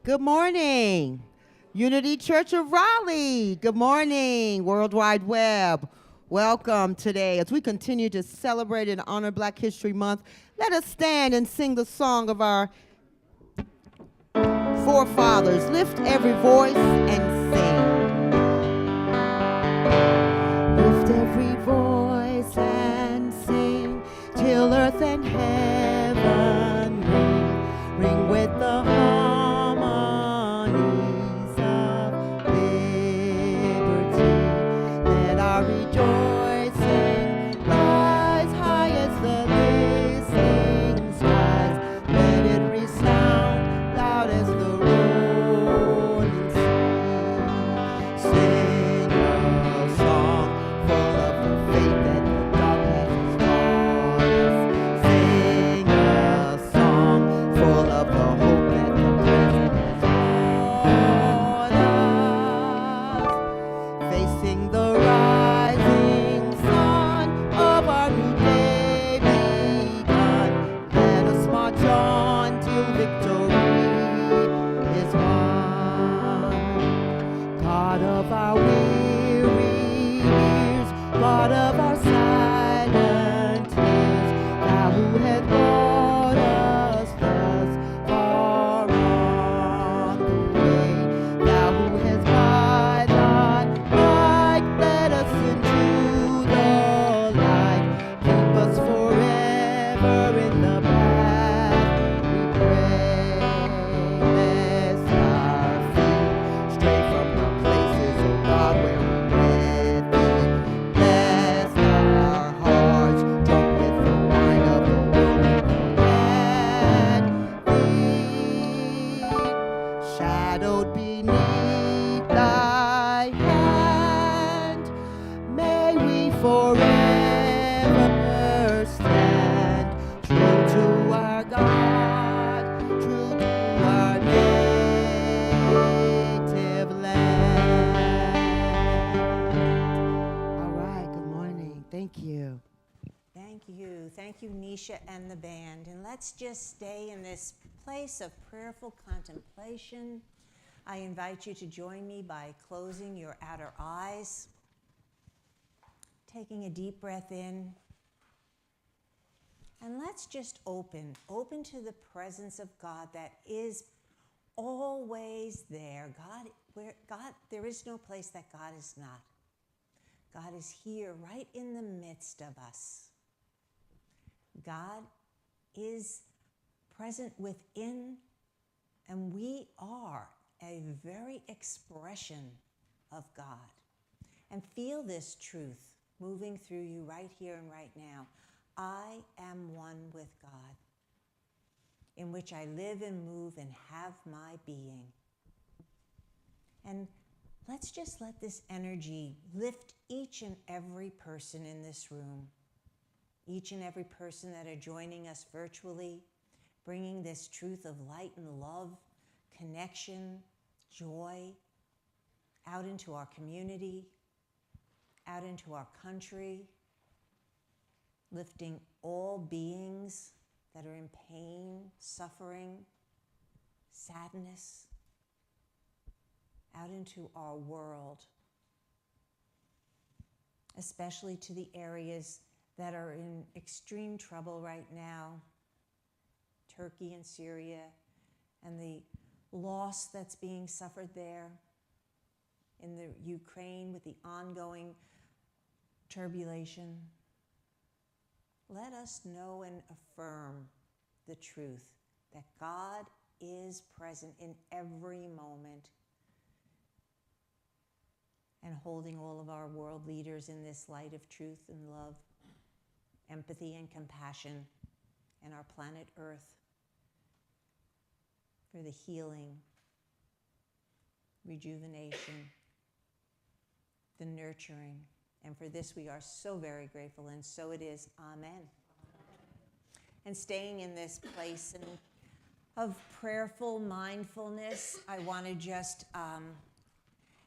Good morning, Unity Church of Raleigh. Good morning, World Wide Web. Welcome today. As we continue to celebrate and honor Black History Month, let us stand and sing the song of our forefathers. Lift every voice and sing. Lift every voice and sing till earth and heaven ring with the harmonies of liberty. Let our rejoicing rise high as the listening skies. Let it resound loud as the rolling sea. Sing a song full of the faith that the dark has taught us. Sing a song full of the hope that the present has brought us. Facing the rising sun of our new day begun, let us march on till victory is won. God of our weary years, God of our silent tears, thou who hast brought us thus far on the way, thou who hast by thy right led us into the light, keep us forever in the path we pray, lest our feet stray from the places, oh God, where we met thee, lest our hearts drunk with the wine of the world forget thee. Shadowed beneath thy hand, may we forever stand true to our God, true to our native land. All right, good morning. Thank you. Thank you. Thank you, Nisha and the band. And let's just stay in this place of prayerful contemplation. I invite you to join me by closing your outer eyes, taking a deep breath in, and let's just open to the presence of God that is always there. There is no place that God is not. God is here right in the midst of us. God is present within, and we are a very expression of God. And feel this truth moving through you right here and right now. I am one with God, in which I live and move and have my being. And let's just let this energy lift each and every person in this room, each and every person that are joining us virtually, bringing this truth of light and love, connection, joy, out into our community, out into our country, lifting all beings that are in pain, suffering, sadness, out into our world, especially to the areas that are in extreme trouble right now, Turkey and Syria, and the loss that's being suffered there, in the Ukraine with the ongoing turbulation. Let us know and affirm the truth that God is present in every moment and holding all of our world leaders in this light of truth and love, empathy and compassion, and our planet Earth for the healing, rejuvenation, the nurturing. And for this we are so very grateful, and so it is. Amen. And staying in this place of prayerful mindfulness, I want to just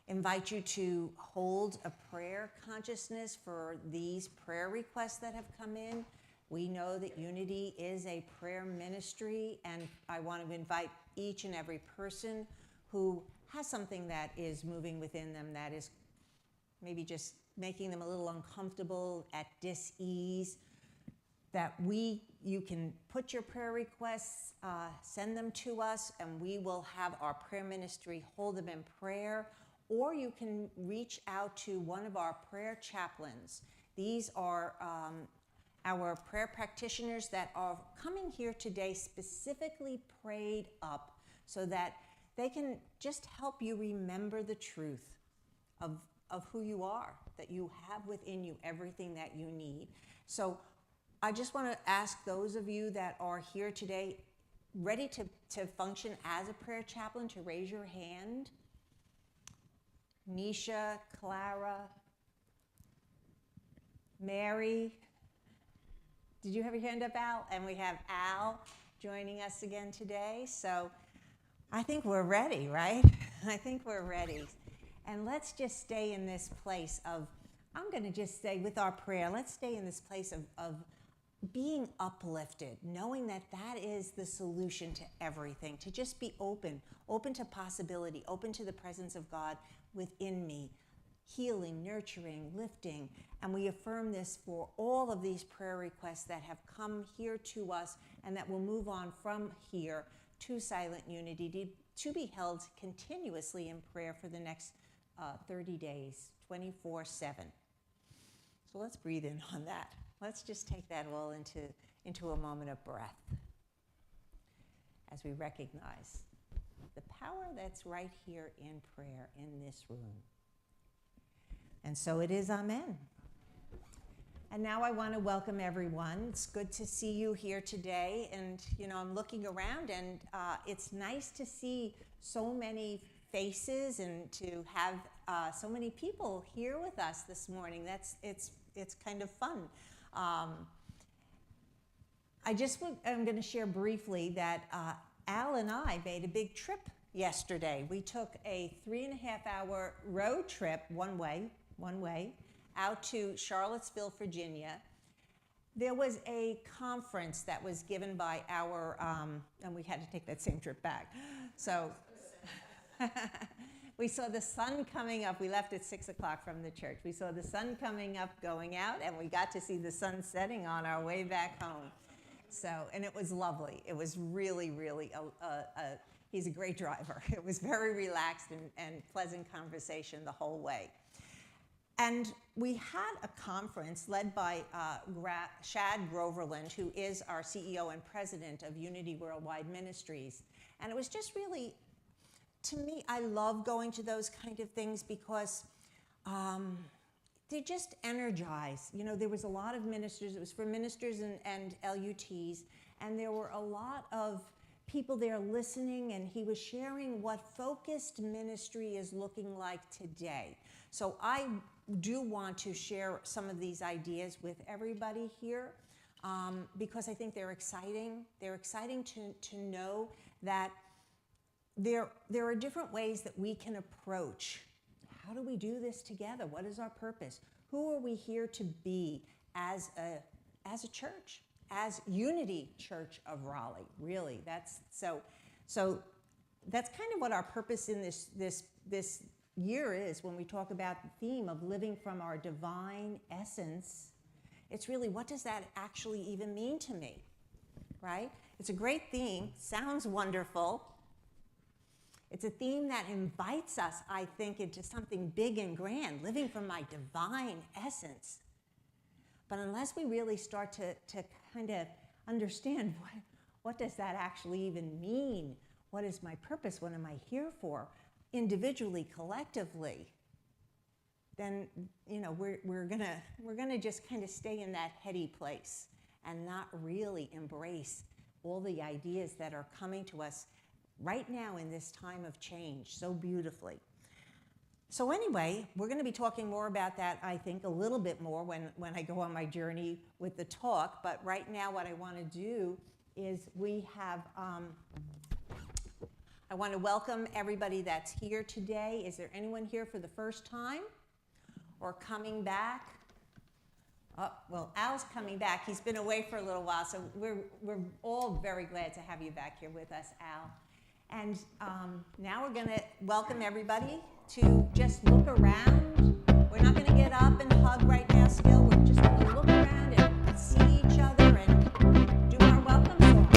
invite you to hold a prayer consciousness for these prayer requests that have come in. We know that Unity is a prayer ministry, and I want to invite each and every person who has something that is moving within them that is maybe just making them a little uncomfortable, at dis-ease, that you can put your prayer requests, send them to us, and we will have our prayer ministry hold them in prayer, or you can reach out to one of our prayer chaplains. These are our prayer practitioners that are coming here today specifically prayed up so that they can just help you remember the truth of who you are, that you have within you everything that you need. So I just want to ask those of you that are here today ready to function as a prayer chaplain to raise your hand. Nisha, Clara, Mary. Did you have your hand up, Al? And we have Al joining us again today. So I think we're ready, right? I think we're ready. And let's just stay in this place of, I'm going to just say with our prayer, let's stay in this place of being uplifted, knowing that that is the solution to everything, to just be open to possibility, open to the presence of God within me, healing, nurturing, lifting. And we affirm this for all of these prayer requests that have come here to us and that will move on from here to Silent Unity to be held continuously in prayer for the next 30 days, 24/7. So let's breathe in on that. Let's just take that all into a moment of breath as we recognize the power that's right here in prayer in this room. And so it is, amen. And now I want to welcome everyone. It's good to see you here today. And, I'm looking around, and it's nice to see so many faces and to have so many people here with us this morning. It's kind of fun. I'm going to share briefly that Al and I made a big trip yesterday. We took a 3.5-hour road trip one way, out to Charlottesville, Virginia. There was a conference that was given by our, and we had to take that same trip back. So we saw the sun coming up. We left at 6 o'clock from the church. We saw the sun coming up, going out, and we got to see the sun setting on our way back home. So, and it was lovely. It was really, really, he's a great driver. It was very relaxed and pleasant conversation the whole way. And we had a conference led by Shad Groverland, who is our CEO and president of Unity Worldwide Ministries. And it was just really, to me, I love going to those kind of things because they just energize. There was a lot of ministers. It was for ministers and LUTs. And there were a lot of people there listening, and he was sharing what focused ministry is looking like today. So I do want to share some of these ideas with everybody here because I think they're exciting. They're exciting to know that there are different ways that we can approach. How do we do this together? What is our purpose? Who are we here to be as a church, as Unity Church of Raleigh? Really, that's so that's kind of what our purpose in this year is when we talk about the theme of living from our divine essence. It's really, what does that actually even mean to me, right? It's a great theme, sounds wonderful. It's a theme that invites us, I think, into something big and grand, living from my divine essence. But unless we really start to kind of understand what does that actually even mean? What is my purpose? What am I here for? Individually, collectively, then we're gonna just kind of stay in that heady place and not really embrace all the ideas that are coming to us right now in this time of change so beautifully. So anyway, we're going to be talking more about that, I think, a little bit more when I go on my journey with the talk. But right now what I want to do is I want to welcome everybody that's here today. Is there anyone here for the first time or coming back? Well, Al's coming back. He's been away for a little while, so we're all very glad to have you back here with us, Al. And now we're going to welcome everybody to just look around. We're not going to get up and hug right now still. We're just going to look around and see each other and do our welcome song.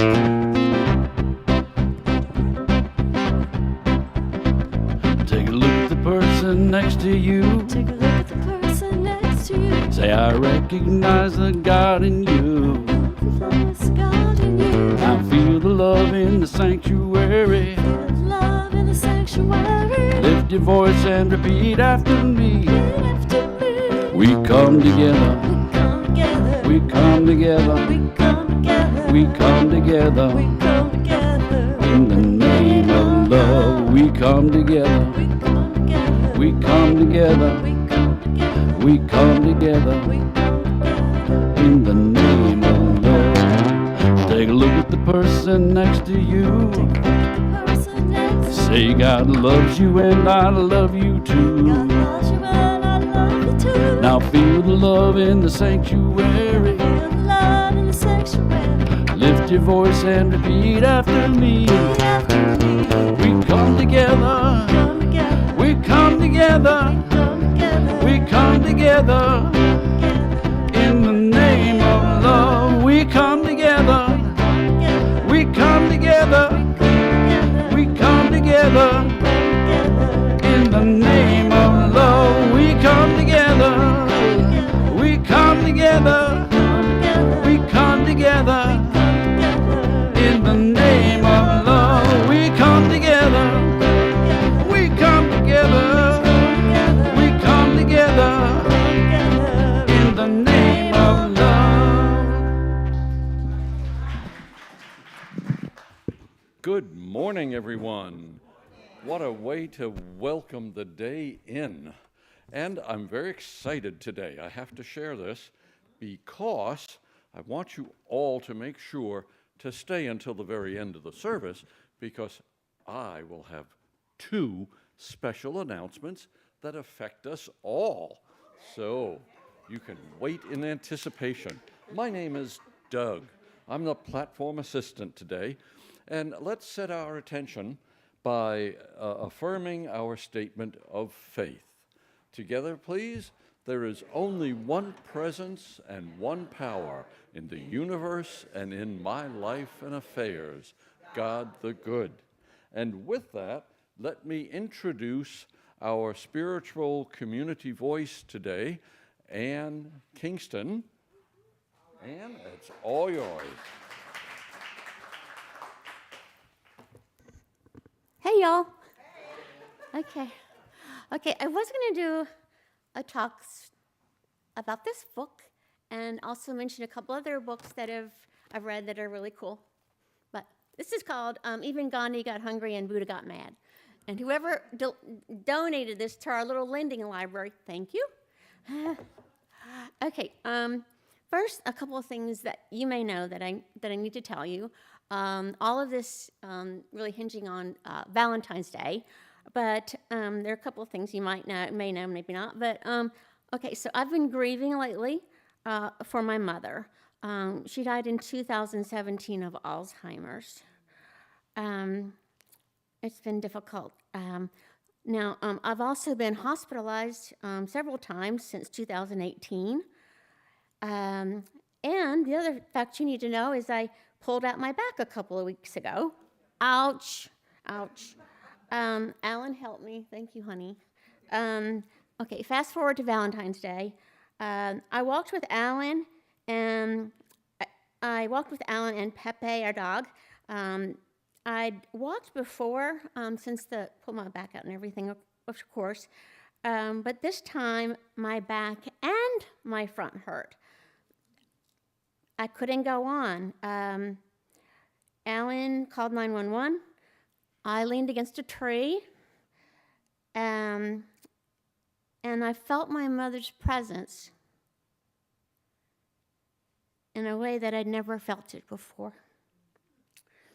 Take a look at the person next to you. Take a look at the person next to you. Say, I recognize the God in you. Recognize God in you. I feel the love in the sanctuary. Feel the love in the sanctuary. Lift your voice and repeat after me. Repeat after me. We come together. We come together. We come together. We come together. We come together. We come together. In the name of love, we come together. We come together. We come together. We come together. We come together. We come together. In the name of love. Take a look at the person next to you. Take a look at the person next to you. Say God loves you and I love you too. God loves you and I love you too. Now feel the love in the sanctuary. Feel the love in the sanctuary. Lift your voice and repeat after me. Repeat after me. We come together. Come together. We come together. Come together. We come together. In the name of love, we come together. We come together. We come together. In the name of love, we come together. We come together. We come together. In the name of love, we come together. We come together. We come together. In the name of love. Good morning, everyone. What a way to welcome the day in. And I'm very excited today. I have to share this because I want you all to make sure to stay until the very end of the service because I will have two special announcements that affect us all. So you can wait in anticipation. My name is Doug. I'm the platform assistant today. And let's set our attention by affirming our statement of faith. Together, please. There is only one presence and one power in the universe and in my life and affairs, God the good. And with that, let me introduce our spiritual community voice today, Ann Kingston. Ann, it's all yours. Hey, y'all. Okay, I was going to do a talk about this book and also mention a couple other books that I've read that are really cool. But this is called Even Gandhi Got Hungry and Buddha Got Mad. And whoever donated this to our little lending library, thank you. Okay, first, a couple of things that you may know that I need to tell you. All of this really hinging on Valentine's Day, but there are a couple of things you may know, maybe not. But okay, so I've been grieving lately for my mother. She died in 2017 of Alzheimer's. It's been difficult. Now, I've also been hospitalized several times since 2018. And the other fact you need to know is I pulled out my back a couple of weeks ago. Ouch, ouch. Alan helped me. Thank you, honey. Okay, fast forward to Valentine's Day. I walked with Alan and Pepe, our dog. I'd walked before since pulled my back out and everything, of course. But this time, my back and my front hurt. I couldn't go on. Alan called 911. I leaned against a tree, and I felt my mother's presence in a way that I'd never felt it before.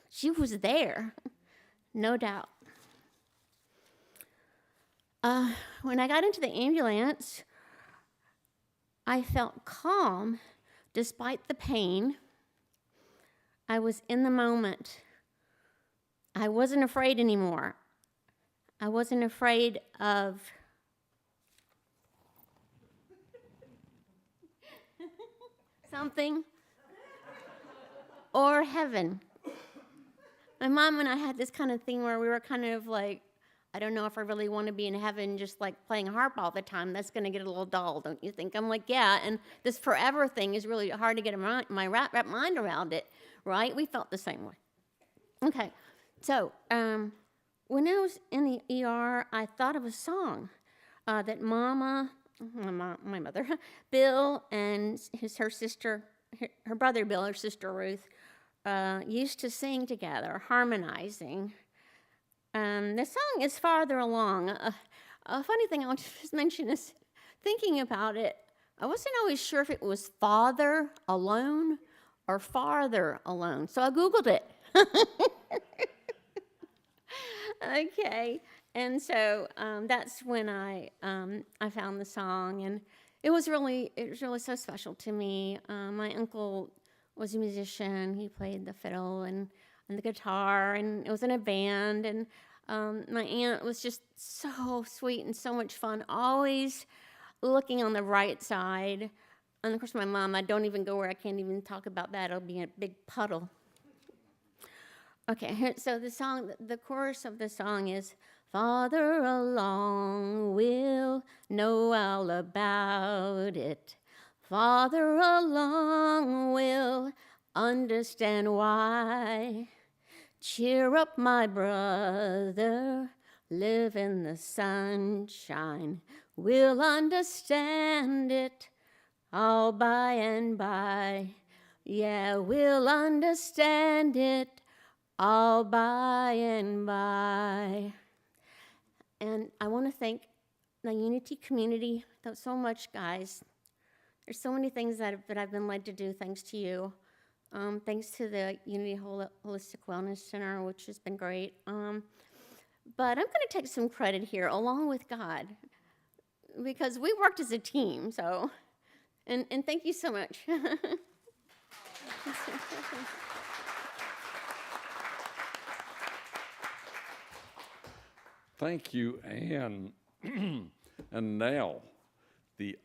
She was there, no doubt. When I got into the ambulance, I felt calm despite the pain. I was in the moment. I wasn't afraid anymore. I wasn't afraid of something or heaven. My mom and I had this kind of thing where we were kind of like, I don't know if I really want to be in heaven just like playing harp all the time. That's going to get a little dull, don't you think? I'm like, yeah, and this forever thing is really hard to get my wrap mind around it, right? We felt the same way. Okay, so when I was in the ER, I thought of a song that my mother, Bill, and her sister, her brother Bill, her sister Ruth, used to sing together, harmonizing. The song is farther along. A funny thing I want to just mention is, thinking about it, I wasn't always sure if it was father alone or farther alone, so I Googled it. Okay, and so that's when I found the song, and it was really so special to me. My uncle was a musician. He played the fiddle and the guitar, and it was in a band. And my aunt was just so sweet and so much fun, always looking on the right side. And of course, my mom, I don't even go where I can't even talk about that. It'll be a big puddle. Okay, so the chorus of the song is, "Farther along, we'll know all about it. Farther along, we'll understand why. Cheer up, my brother, live in the sunshine. We'll understand it all by and by. Yeah, we'll understand it all by and by." And I want to thank the Unity community so much, guys. There's so many things that I've been led to do thanks to you. Thanks to the Unity Holistic Wellness Center, which has been great. But I'm going to take some credit here, along with God, because we worked as a team. So, and thank you so much. Thank you, Anne. And now, the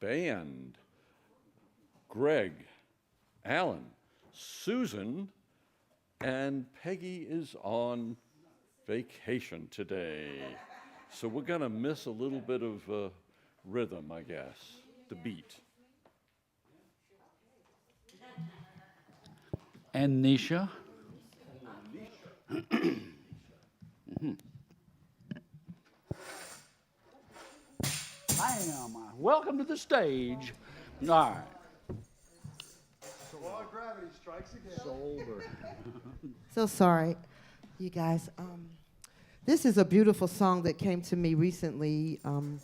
band. Greg, Alan, Susan, and Peggy is on vacation today. So we're going to miss a little bit of rhythm, I guess, the beat. And Nisha. Bam! Welcome to the stage. All right. So law of gravity strikes again. Sober. So sorry, you guys. This is a beautiful song that came to me recently, and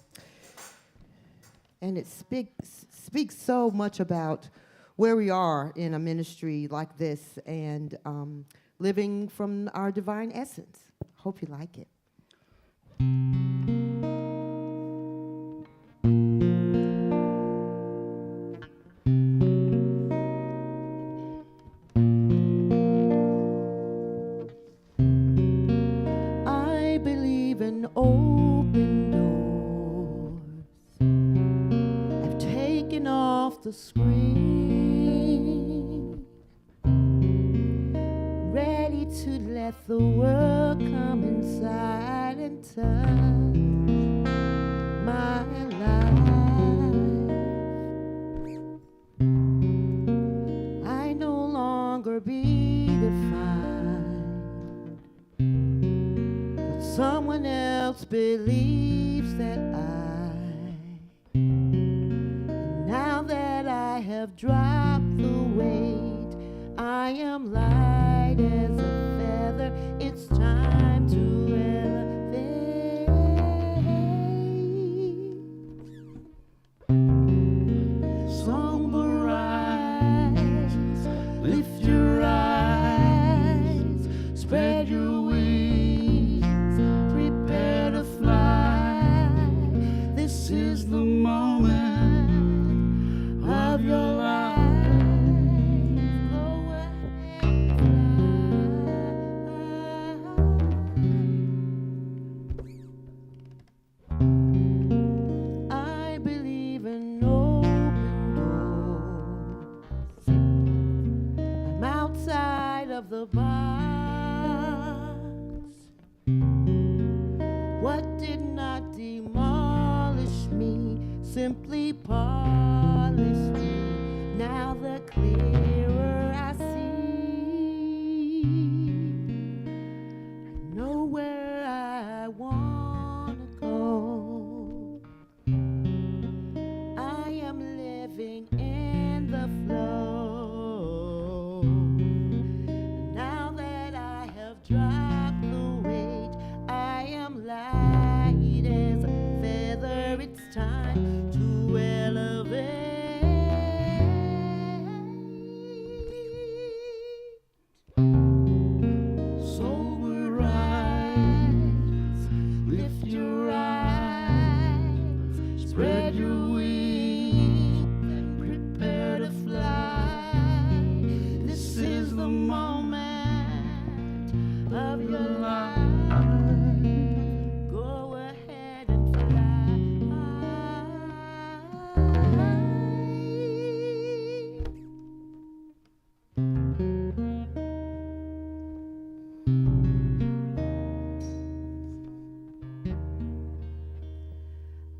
it speaks so much about where we are in a ministry like this and living from our divine essence. Hope you like it. I believe in open doors. I've taken off the screen, ready to let the world come inside and touch my life. I no longer be defined what someone else believes that and now that I have dropped the weight, I am light as a feather. It's time to elevate. Somber eyes, lift your eyes, spread your wings, prepare to fly. This is the moment simply polish me. Now the clearer I see, I know where I want to go. I am living in the flow. Now that I have dropped the weight, I am light as a feather. It's time to elevate. Sober rise, lift your eyes, spread your wings and prepare to fly. This is the moment of your life. Go ahead and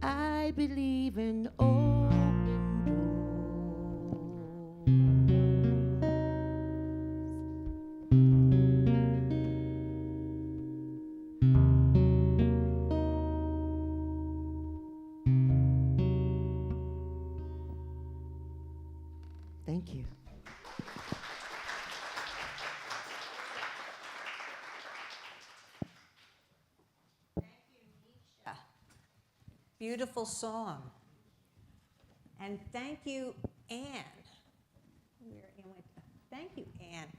I believe in open doors. Thank you. Beautiful song. And thank you, Anne. Thank you, Anne.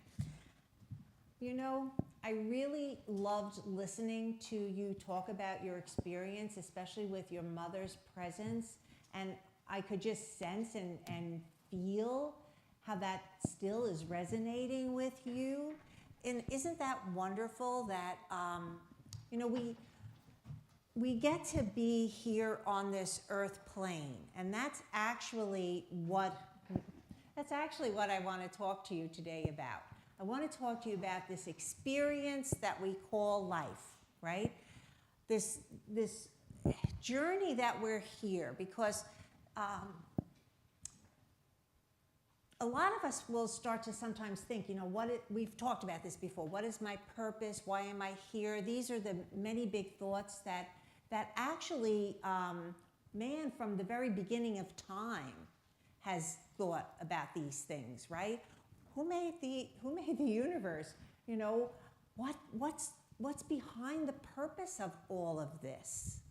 You know, I really loved listening to you talk about your experience, especially with your mother's presence. And I could just sense and feel how that still is resonating with you. And isn't that wonderful that, you know, we get to be here on this earth plane, and that's actually what I want to talk to you today about. I want to talk to you about this experience that we call life, right? This journey that we're here, because a lot of us will start to sometimes think, you know, we've talked about this before. What is my purpose? Why am I here? These are the many big thoughts that actually man from the very beginning of time has thought about these things, right? Who made the universe? You know, what's behind the purpose of all of this?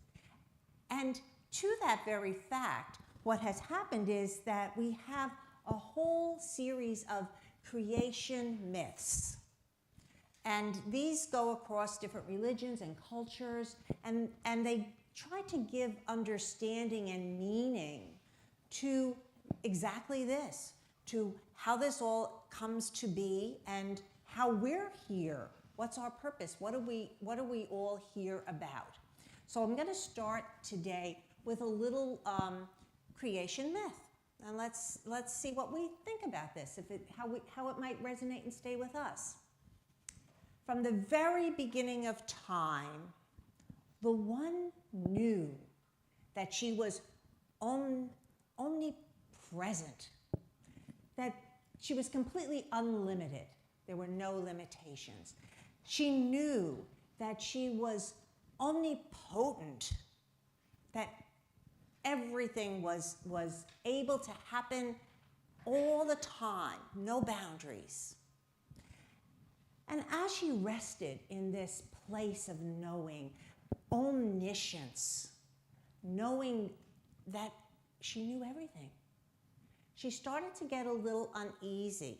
And to that very fact, what has happened is that we have a whole series of creation myths. And these go across different religions and cultures, and they try to give understanding and meaning to exactly this, to how this all comes to be and how we're here. What's our purpose? What are we all here about? So I'm going to start today with a little creation myth, and let's see what we think about this, how it might resonate and stay with us. From the very beginning of time, the one knew that she was omnipresent, that she was completely unlimited. There were no limitations. She knew that she was omnipotent, that everything was able to happen all the time, no boundaries. And as she rested in this place of knowing, omniscience, knowing that she knew everything, she started to get a little uneasy.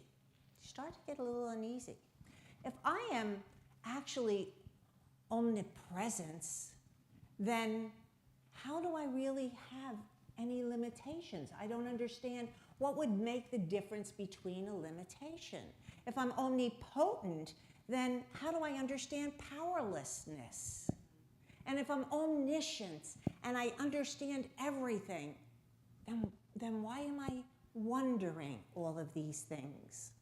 If I am actually omnipresence, then how do I really have any limitations? I don't understand what would make the difference between a limitation. If I'm omnipotent, then how do I understand powerlessness? And if I'm omniscient and I understand everything, then why am I wondering all of these things?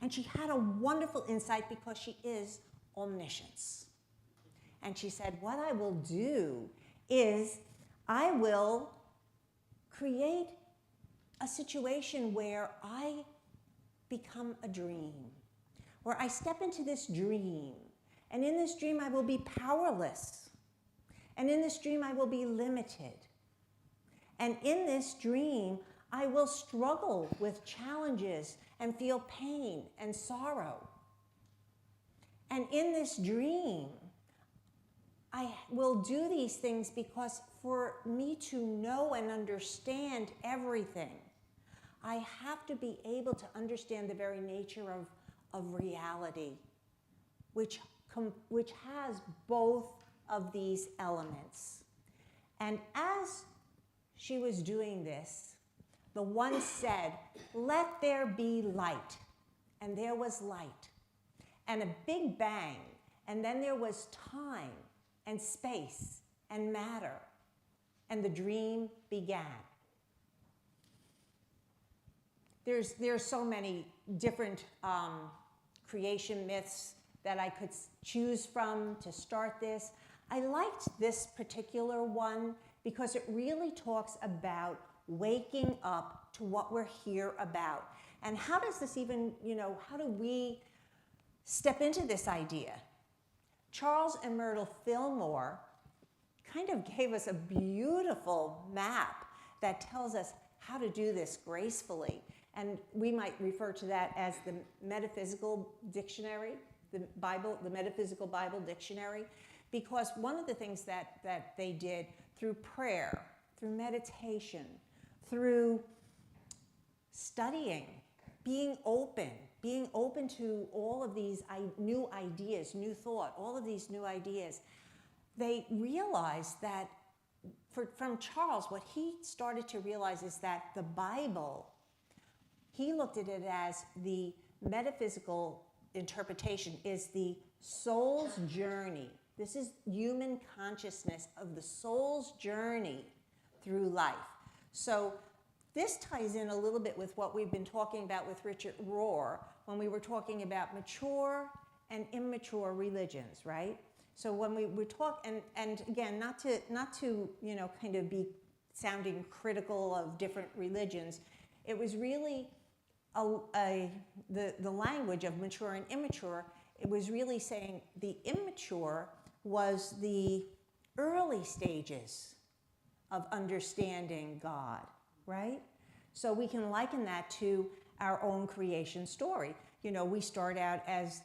And she had a wonderful insight because she is omniscience. And she said, what I will do is I will create a situation where I become a dream, where I step into this dream, and in this dream I will be powerless, and in this dream I will be limited, and in this dream I will struggle with challenges and feel pain and sorrow. And in this dream, I will do these things because for me to know and understand everything, I have to be able to understand the very nature of reality, which has both of these elements. And as she was doing this, the one said, "Let there be light." And there was light. And a big bang. And then there was time and space and matter. And the dream began. There's so many different creation myths that I could choose from to start this. I liked this particular one because it really talks about waking up to what we're here about. And how does this even, how do we step into this idea? Charles and Myrtle Fillmore kind of gave us a beautiful map that tells us how to do this gracefully. And we might refer to that as the metaphysical dictionary, the metaphysical Bible dictionary, because one of the things that they did through prayer, through meditation, through studying, being open to all of these new ideas, new thought, all of these new ideas, they realized that, from Charles, what he started to realize is that the Bible, he looked at it as the metaphysical interpretation is the soul's journey. This is human consciousness of the soul's journey through life. So this ties in a little bit with what we've been talking about with Richard Rohr when we were talking about mature and immature religions, right? So when we talk, and again, not to kind of be sounding critical of different religions, it was really the language of mature and immature. It was really saying the immature was the early stages of understanding God, right? So we can liken that to our own creation story. We start out as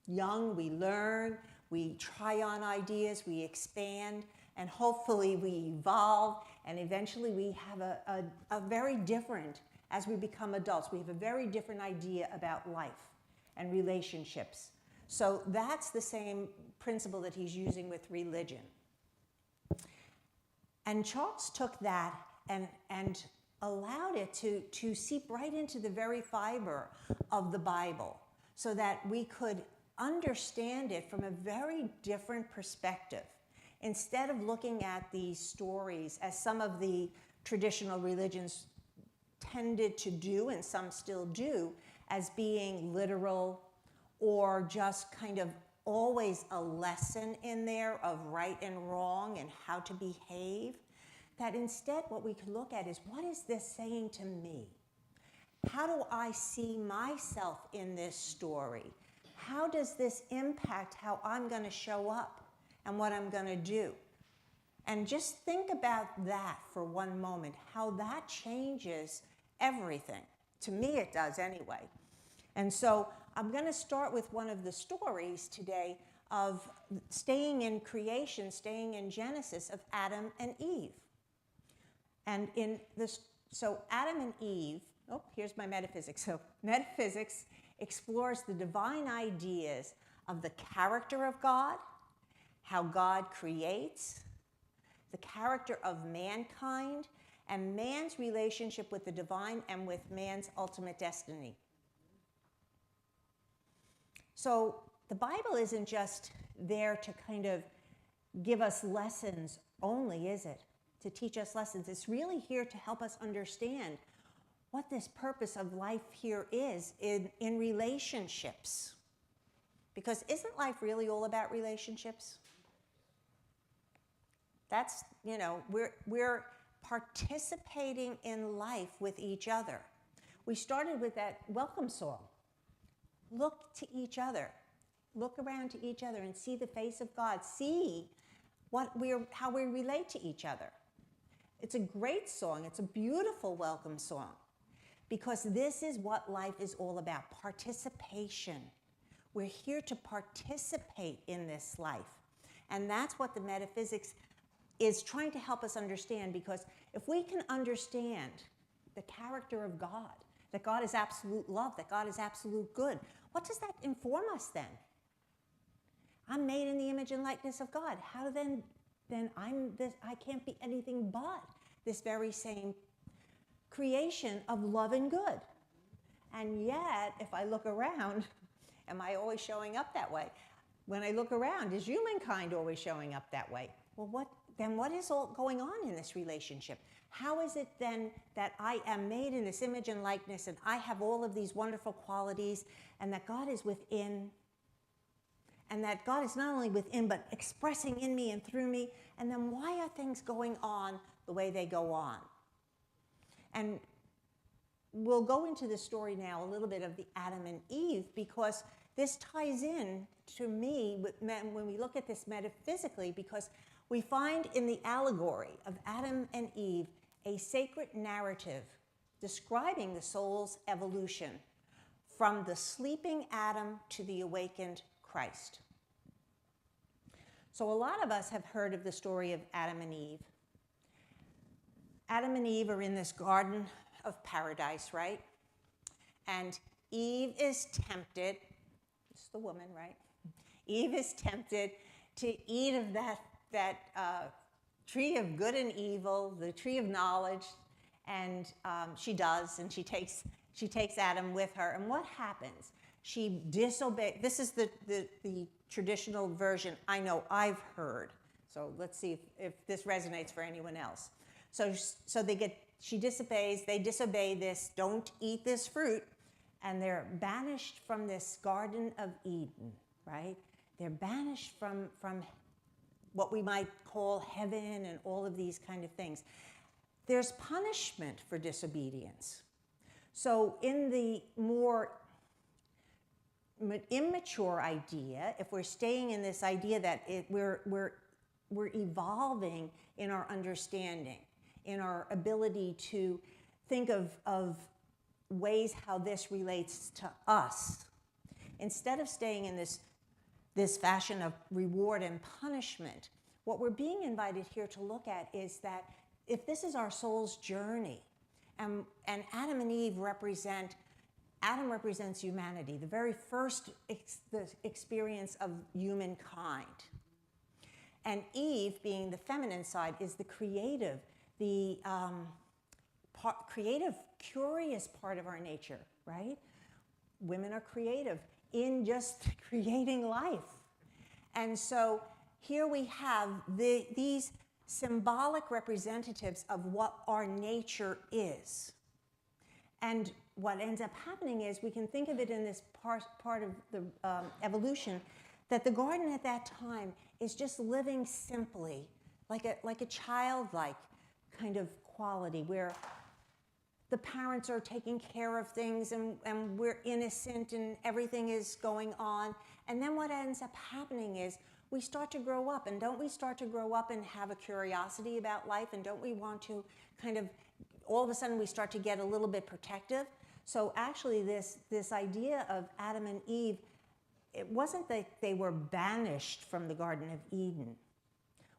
young, we learn, we try on ideas, we expand, and hopefully we evolve, and eventually we have a very different, as we become adults, we have a very different idea about life and relationships. So that's the same principle that he's using with religion. And Charles took that and allowed it to seep right into the very fiber of the Bible so that we could understand it from a very different perspective. Instead of looking at these stories as some of the traditional religions tended to do, and some still do, as being literal or just kind of always a lesson in there of right and wrong and how to behave, that instead what we could look at is, what is this saying to me? How do I see myself in this story? How does this impact how I'm going to show up and what I'm going to do? And just think about that for one moment, how that changes everything. To me, it does anyway. And so I'm going to start with one of the stories today of staying in creation, staying in Genesis, of Adam and Eve. And so Adam and Eve, here's my metaphysics. So metaphysics explores the divine ideas of the character of God, how God creates, the character of mankind, and man's relationship with the divine and with man's ultimate destiny. So the Bible isn't just there to kind of give us lessons only, is it? To teach us lessons. It's really here to help us understand what this purpose of life here is in relationships. Because isn't life really all about relationships? That's, we're participating in life with each other. We started with that welcome song. Look to each other. Look around to each other and see the face of God. See how we relate to each other. It's a great song. It's a beautiful welcome song, because this is what life is all about, participation. We're here to participate in this life. And that's what the metaphysics is trying to help us understand, because if we can understand the character of God, that God is absolute love, that God is absolute good, what does that inform us then? I'm made in the image and likeness of God. How then I can't be anything but this very same creation of love and good. And yet, if I look around, am I always showing up that way? When I look around, is humankind always showing up that way? Well, what is all going on in this relationship? How is it then that I am made in this image and likeness, and I have all of these wonderful qualities, and that God is within, and that God is not only within, but expressing in me and through me, and then why are things going on the way they go on? And we'll go into the story now, a little bit of the Adam and Eve, because this ties in to me when we look at this metaphysically, because we find in the allegory of Adam and Eve a sacred narrative describing the soul's evolution from the sleeping Adam to the awakened Christ. So a lot of us have heard of the story of Adam and Eve. Adam and Eve are in this garden of paradise, right? And Eve is tempted, it's the woman, right? Eve is tempted to eat of that tree of good and evil, the tree of knowledge, and she does, and she takes Adam with her. And what happens? She disobeys. This is the traditional version I know I've heard. So let's see if this resonates for anyone else. So she disobeys, they disobey this, don't eat this fruit, and they're banished from this Garden of Eden, right? They're banished from what we might call heaven and all of these kind of things. There's punishment for disobedience. So in the more immature idea, if we're staying in this idea that we're evolving in our understanding, in our ability to think of ways how this relates to us, instead of staying in this fashion of reward and punishment, what we're being invited here to look at is that if this is our soul's journey, and Adam and Eve Adam represents humanity, the very first the experience of humankind. And Eve, being the feminine side, is the creative, the creative, curious part of our nature, right? Women are creative in just creating life. And so here we have these symbolic representatives of what our nature is. And what ends up happening is we can think of it in this part of the evolution, that the garden at that time is just living simply, like a childlike kind of quality, where the parents are taking care of things and we're innocent and everything is going on. And then what ends up happening is we start to grow up, and don't we start to grow up and have a curiosity about life, and don't we want to kind of, all of a sudden we start to get a little bit protective? So actually this idea of Adam and Eve, it wasn't that they were banished from the Garden of Eden.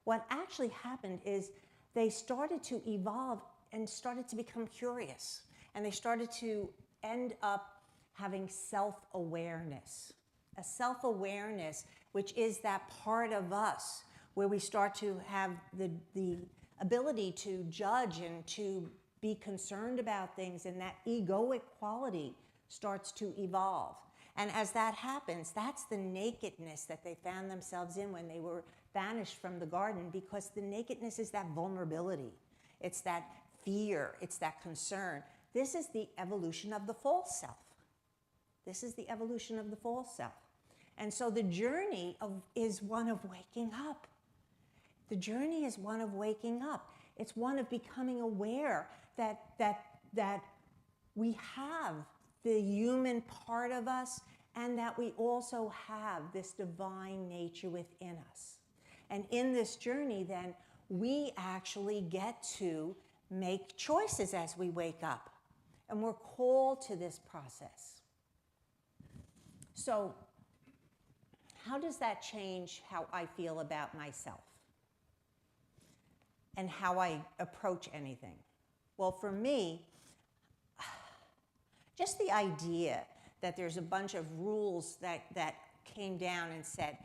What actually happened is they started to evolve and started to become curious, and they started to end up having self-awareness. A self-awareness, which is that part of us where we start to have the ability to judge and to be concerned about things, and that egoic quality starts to evolve. And as that happens, that's the nakedness that they found themselves in when they were banished from the garden, because the nakedness is that vulnerability. It's that fear. It's that concern. This is the evolution of the false self. This is the evolution of the false self. And so the journey is one of waking up. The journey is one of waking up. It's one of becoming aware that we have the human part of us and that we also have this divine nature within us. And in this journey, then, we actually get to make choices as we wake up. And we're called to this process. So, how does that change how I feel about myself and how I approach anything? Well, for me, just the idea that there's a bunch of rules that came down and said,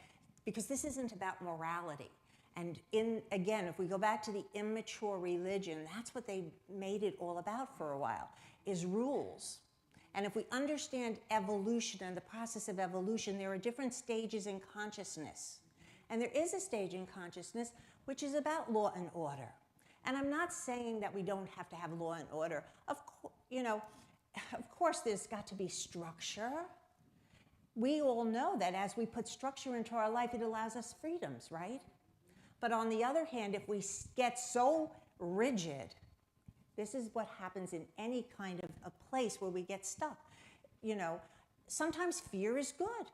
because this isn't about morality. And again, if we go back to the immature religion, that's what they made it all about for a while, is rules. And if we understand evolution and the process of evolution, there are different stages in consciousness. And there is a stage in consciousness which is about law and order. And I'm not saying that we don't have to have law and order. Of course, there's got to be structure. We all know that as we put structure into our life, it allows us freedoms, right? But on the other hand, if we get so rigid, this is what happens in any kind of a place where we get stuck. Sometimes fear is good.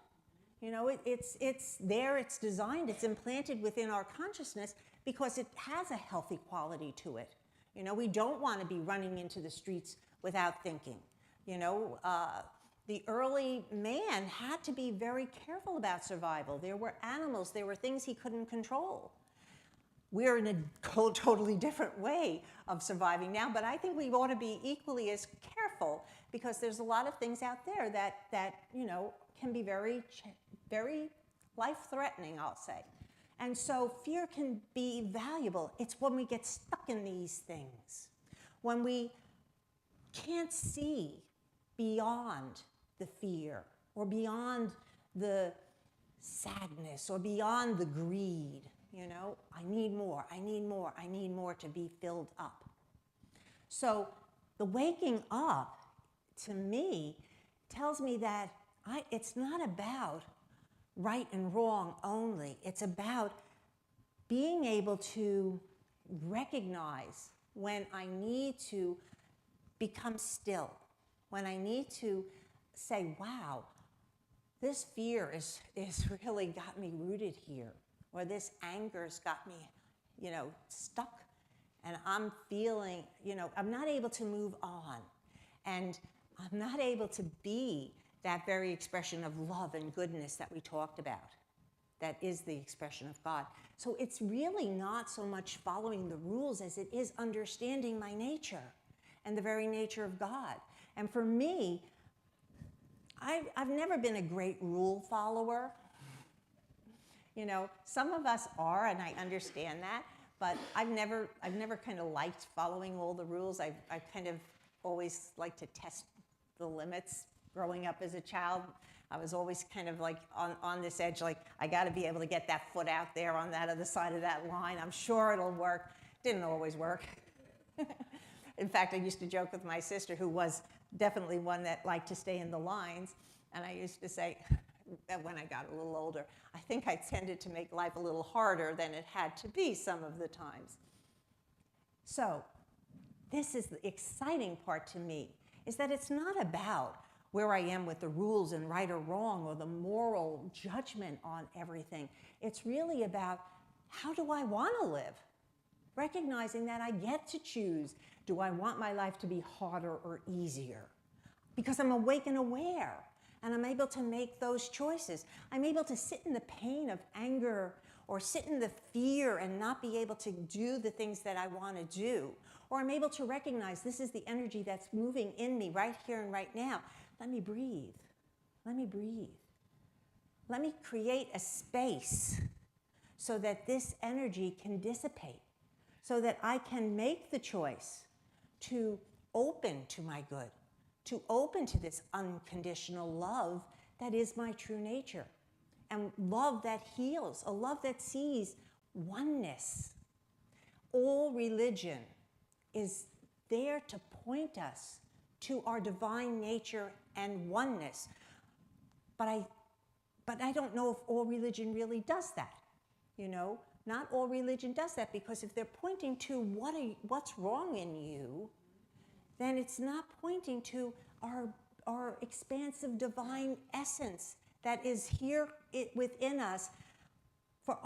It's there, it's designed, it's implanted within our consciousness because it has a healthy quality to it. We don't want to be running into the streets without thinking. The early man had to be very careful about survival. There were animals, there were things he couldn't control. We're in a totally different way of surviving now, but I think we ought to be equally as careful because there's a lot of things out there that can be very, very life-threatening, I'll say. And so fear can be valuable. It's when we get stuck in these things, when we can't see beyond the fear or beyond the sadness or beyond the greed. I need more, I need more, I need more to be filled up. So the waking up, to me, tells me that it's not about right and wrong only. It's about being able to recognize when I need to become still, when I need to say, wow, this fear is really got me rooted here. Or this anger's got me, stuck, and I'm feeling, I'm not able to move on, and I'm not able to be that very expression of love and goodness that we talked about. That is the expression of God. So it's really not so much following the rules as it is understanding my nature and the very nature of God. And for me, I've never been a great rule follower. Some of us are, and I understand that, but I've never kind of liked following all the rules. I've kind of always liked to test the limits. Growing up as a child, I was always kind of like on this edge, like, I got to be able to get that foot out there on that other side of that line. I'm sure it'll work. Didn't always work. In fact, I used to joke with my sister, who was definitely one that liked to stay in the lines, and I used to say, when I got a little older, I think I tended to make life a little harder than it had to be some of the times. So this is the exciting part to me, is that it's not about where I am with the rules and right or wrong or the moral judgment on everything. It's really about, how do I want to live? Recognizing that I get to choose, do I want my life to be harder or easier? Because I'm awake and aware. And I'm able to make those choices. I'm able to sit in the pain of anger or sit in the fear and not be able to do the things that I want to do. Or I'm able to recognize this is the energy that's moving in me right here and right now. Let me breathe. Let me breathe. Let me create a space so that this energy can dissipate, so that I can make the choice to open to my good, to open to this unconditional love that is my true nature. And love that heals, a love that sees oneness. All religion is there to point us to our divine nature and oneness. But I don't know if all religion really does that. Not all religion does that, because if they're pointing to what's wrong in you, then it's not pointing to our expansive divine essence that is here within us for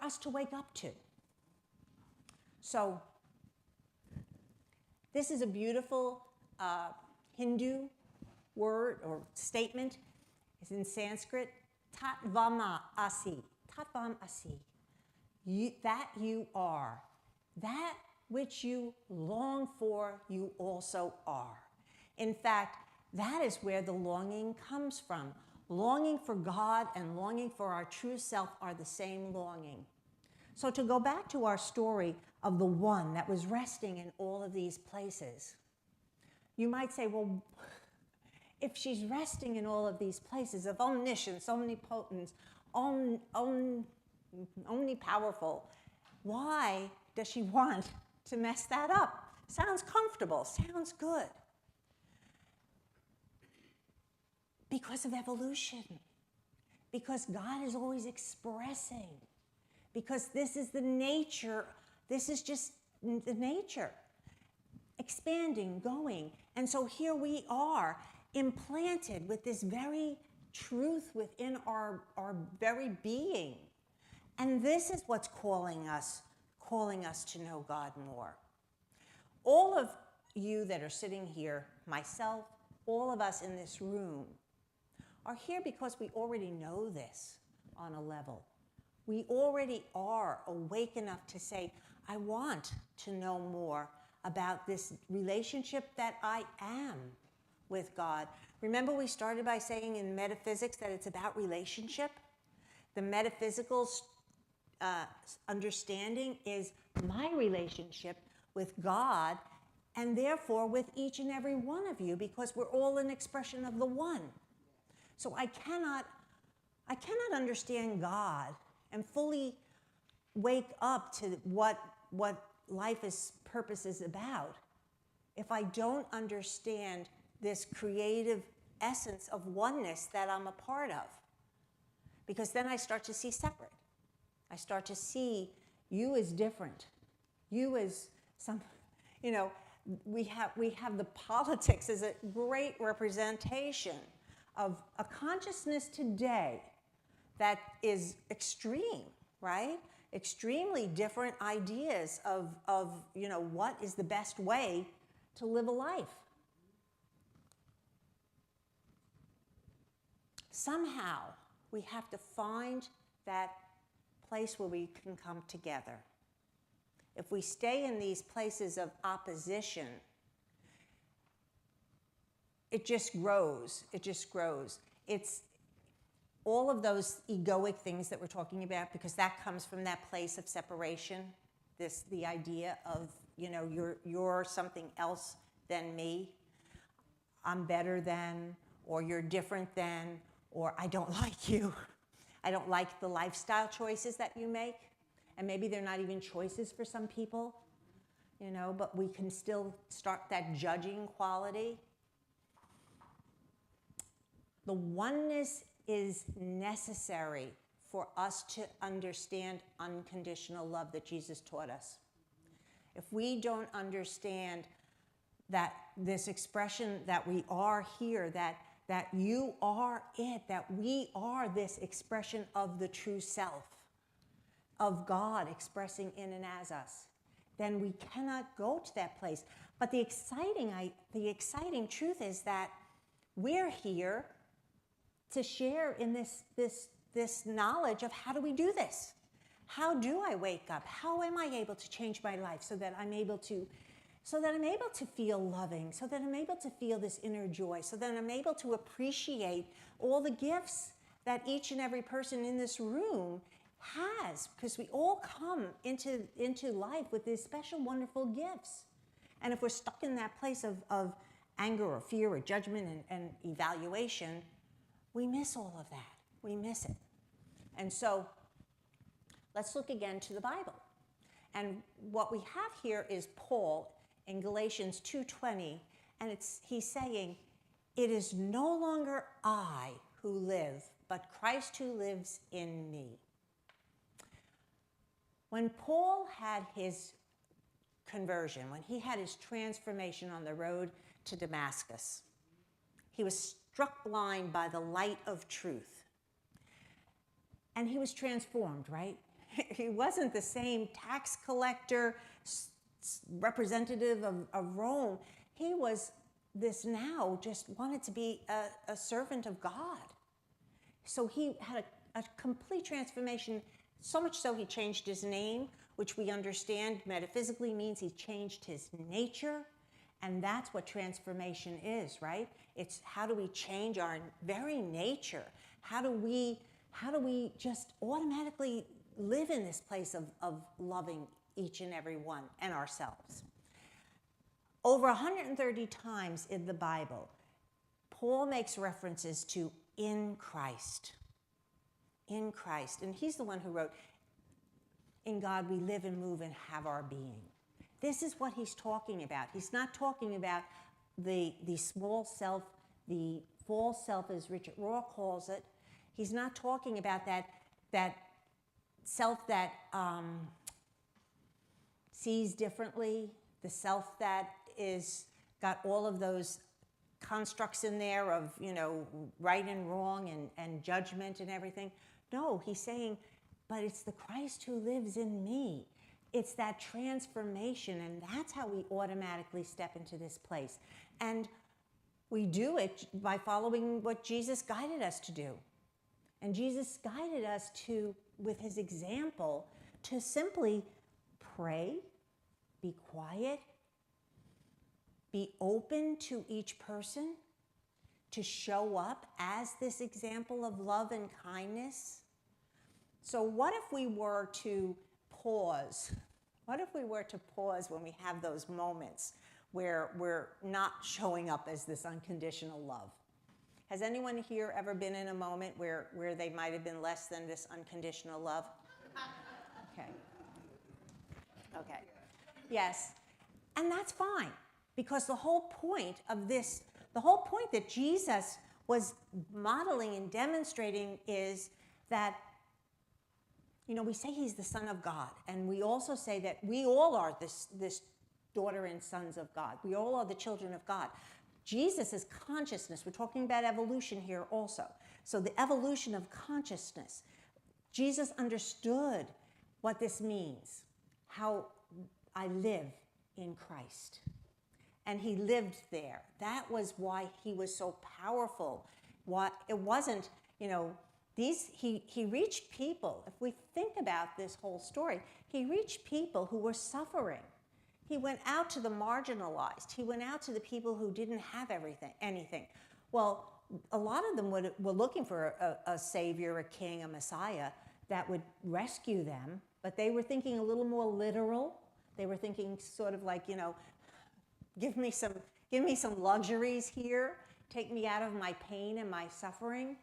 us to wake up to. So this is a beautiful Hindu word or statement. It's in Sanskrit, Tatvam Asi. Tatvam Asi. That you are. That which you long for, you also are. In fact, that is where the longing comes from. Longing for God and longing for our true self are the same longing. So to go back to our story of the one that was resting in all of these places, you might say, well, if she's resting in all of these places of omniscience, omnipotence, omnipowerful, why does she want to mess that up? Sounds comfortable, sounds good. Because of evolution. Because God is always expressing. Because this is the nature, this is just the nature. Expanding, going. And so here we are, implanted with this very truth within our very being. And this is what's calling us to know God more. All of you that are sitting here, myself, all of us in this room, are here because we already know this on a level. We already are awake enough to say, I want to know more about this relationship that I am with God. Remember, we started by saying in metaphysics that it's about relationship? The metaphysical understanding is my relationship with God, and therefore with each and every one of you, because we're all an expression of the one. So I cannot understand God and fully wake up to what life's purpose is about if I don't understand this creative essence of oneness that I'm a part of. Because then I start to see separate. I start to see you as different. You as some, we have the politics as a great representation of a consciousness today that is extreme, right? Extremely different ideas of what is the best way to live a life. Somehow we have to find that place where we can come together. If we stay in these places of opposition, it just grows. It just grows. It's all of those egoic things that we're talking about, because that comes from that place of separation. The idea of, you're something else than me. I'm better than, or you're different than, or I don't like you. I don't like the lifestyle choices that you make. And maybe they're not even choices for some people, but we can still start that judging quality. The oneness is necessary for us to understand unconditional love that Jesus taught us. If we don't understand that this expression that we are here, that you are it, that we are this expression of the true self, of God expressing in and as us, then we cannot go to that place. But the exciting truth is that we're here to share in this knowledge of how do we do this? How do I wake up? How am I able to change my life so that I'm able to feel loving, so that I'm able to feel this inner joy, so that I'm able to appreciate all the gifts that each and every person in this room has, because we all come into life with these special, wonderful gifts. And if we're stuck in that place of anger or fear or judgment and evaluation, we miss all of that. We miss it. And so let's look again to the Bible. And what we have here is Paul in Galatians 2:20, and he's saying, it is no longer I who live, but Christ who lives in me. When Paul had his conversion, when he had his transformation on the road to Damascus, he was struck blind by the light of truth. And he was transformed, right? He wasn't the same tax collector, representative of Rome. He was this now, just wanted to be a servant of God. So he had a complete transformation, so much so he changed his name, which we understand metaphysically means he changed his nature. And that's what transformation is, right? It's how do we change our very nature? How do we just automatically live in this place of loving each and every one and ourselves? Over 130 times in the Bible, Paul makes references to in Christ. In Christ. And he's the one who wrote, in God we live and move and have our being. This is what he's talking about. He's not talking about the small self, the false self, as Richard Rohr calls it. He's not talking about that self that sees differently, the self that is got all of those constructs in there of, right and wrong and judgment and everything. No, he's saying, but it's the Christ who lives in me. It's that transformation, and that's how we automatically step into this place. And we do it by following what Jesus guided us to do. And Jesus guided us to, with his example, to simply pray, be quiet, be open to each person, to show up as this example of love and kindness. So what if we were to pause? What if we were to pause when we have those moments where we're not showing up as this unconditional love? Has anyone here ever been in a moment where they might have been less than this unconditional love? Okay. Yes. And that's fine, because the whole point that Jesus was modeling and demonstrating is that, we say he's the Son of God, and we also say that we all are this daughter and sons of God. We all are the children of God. Jesus is consciousness. We're talking about evolution here also. So the evolution of consciousness. Jesus understood what this means, how I live in Christ. And he lived there. That was why he was so powerful. It wasn't, he reached people. If we think about this whole story, he reached people who were suffering. He went out to the marginalized. He went out to the people who didn't have anything. Well, a lot of them were looking for a savior, a king, a messiah that would rescue them, but they were thinking a little more literal. They were thinking sort of like, give me some luxuries here, take me out of my pain and my suffering.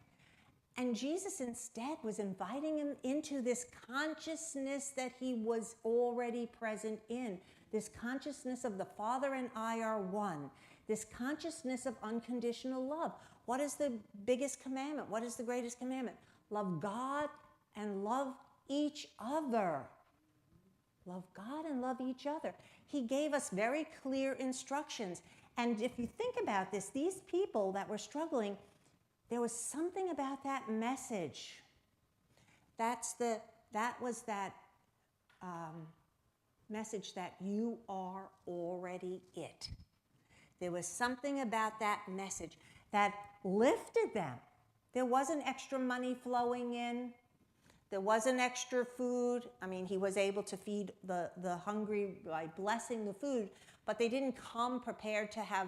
And Jesus instead was inviting him into this consciousness that he was already present in, this consciousness of the Father and I are one, this consciousness of unconditional love. What is the biggest commandment? What is the greatest commandment? Love God and love each other. Love God and love each other. He gave us very clear instructions. And if you think about this, these people that were struggling, there was something about that message. That was that message that you are already it. There was something about that message that lifted them. There wasn't extra money flowing in. There wasn't extra food. I mean, he was able to feed the hungry by blessing the food, but they didn't come prepared to have,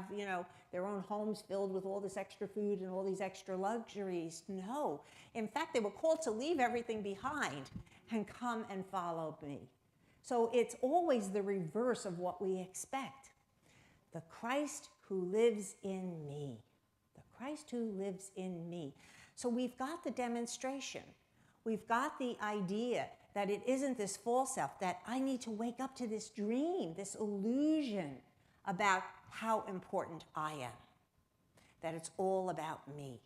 their own homes filled with all this extra food and all these extra luxuries. No. In fact, they were called to leave everything behind and come and follow me. So it's always the reverse of what we expect. The Christ who lives in me. The Christ who lives in me. So we've got the demonstration. We've got the idea that it isn't this false self, that I need to wake up to this dream, this illusion about how important I am, that it's all about me,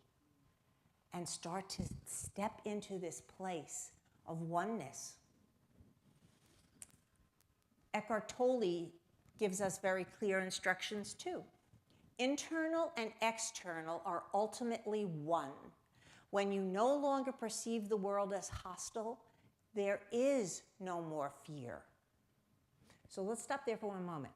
and start to step into this place of oneness. Eckhart Tolle gives us very clear instructions too. Internal and external are ultimately one. When you no longer perceive the world as hostile, there is no more fear. So let's stop there for one moment.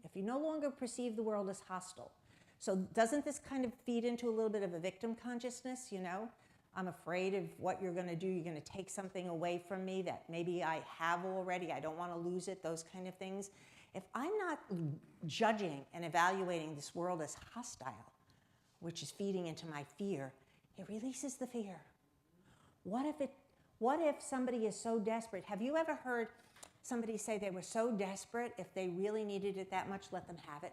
If you no longer perceive the world as hostile, so doesn't this kind of feed into a little bit of a victim consciousness, you know? I'm afraid of what you're going to do. You're going to take something away from me that maybe I have already. I don't want to lose it, those kind of things. If I'm not judging and evaluating this world as hostile, which is feeding into my fear, it releases the fear. What if somebody is so desperate? Have you ever heard somebody say they were so desperate, if they really needed it that much, let them have it?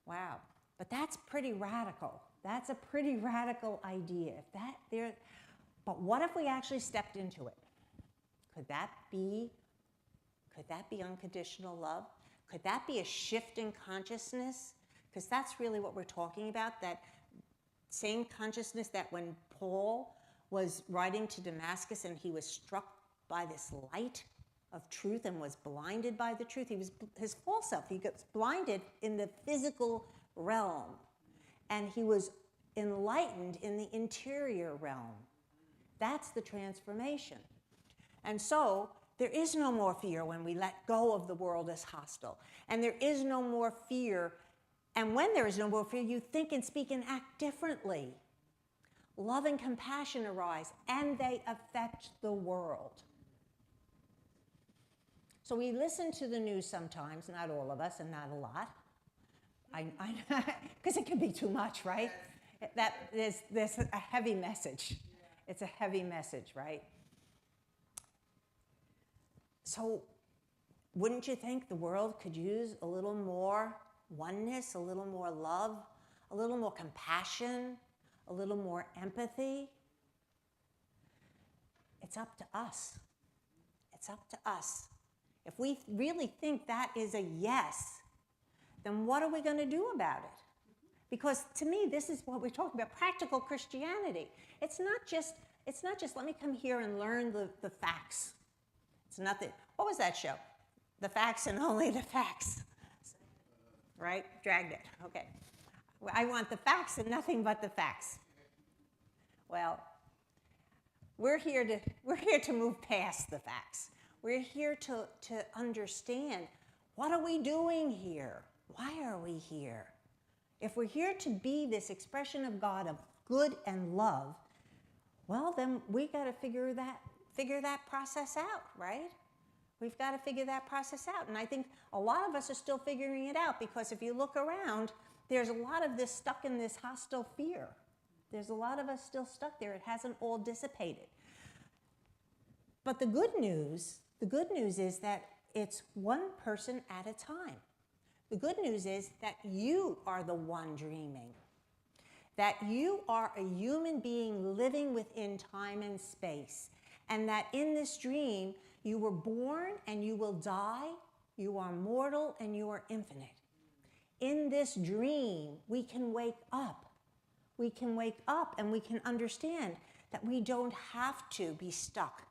Wow. But that's pretty radical. That's a pretty radical idea. But what if we actually stepped into it? Could that be unconditional love? Could that be a shift in consciousness? Because that's really what we're talking about, that same consciousness that when Paul was riding to Damascus and he was struck by this light of truth and was blinded by the truth. He was his false self. He got blinded in the physical realm, and he was enlightened in the interior realm. That's the transformation. And so there is no more fear when we let go of the world as hostile. And there is no more fear. And when there is no more fear, you think and speak and act differently. Love and compassion arise, and they affect the world. So we listen to the news sometimes, not all of us and not a lot, because it can be too much, right? There's a heavy message. It's a heavy message, right? So wouldn't you think the world could use a little more oneness, a little more love, a little more compassion, a little more empathy? It's up to us. It's up to us. If we really think that is a yes, then what are we going to do about it? Because to me, this is what we're talking about, practical Christianity. It's not just let me come here and learn the facts. It's nothing. What was that show? The Facts and Only the Facts. Right? Dragged it. Okay. I want the facts and nothing but the facts. Well, we're here to move past the facts. We're here to understand, what are we doing here? Why are we here? If we're here to be this expression of God, of good and love, well, then we got to figure that process out, right? We've got to figure that process out. And I think a lot of us are still figuring it out, because if you look around, there's a lot of this stuck in this hostile fear. There's a lot of us still stuck there. It hasn't all dissipated. But the good news is that it's one person at a time. The good news is that you are the one dreaming, that you are a human being living within time and space, and that in this dream, you were born and you will die, you are mortal and you are infinite. In this dream, we can wake up. We can wake up and we can understand that we don't have to be stuck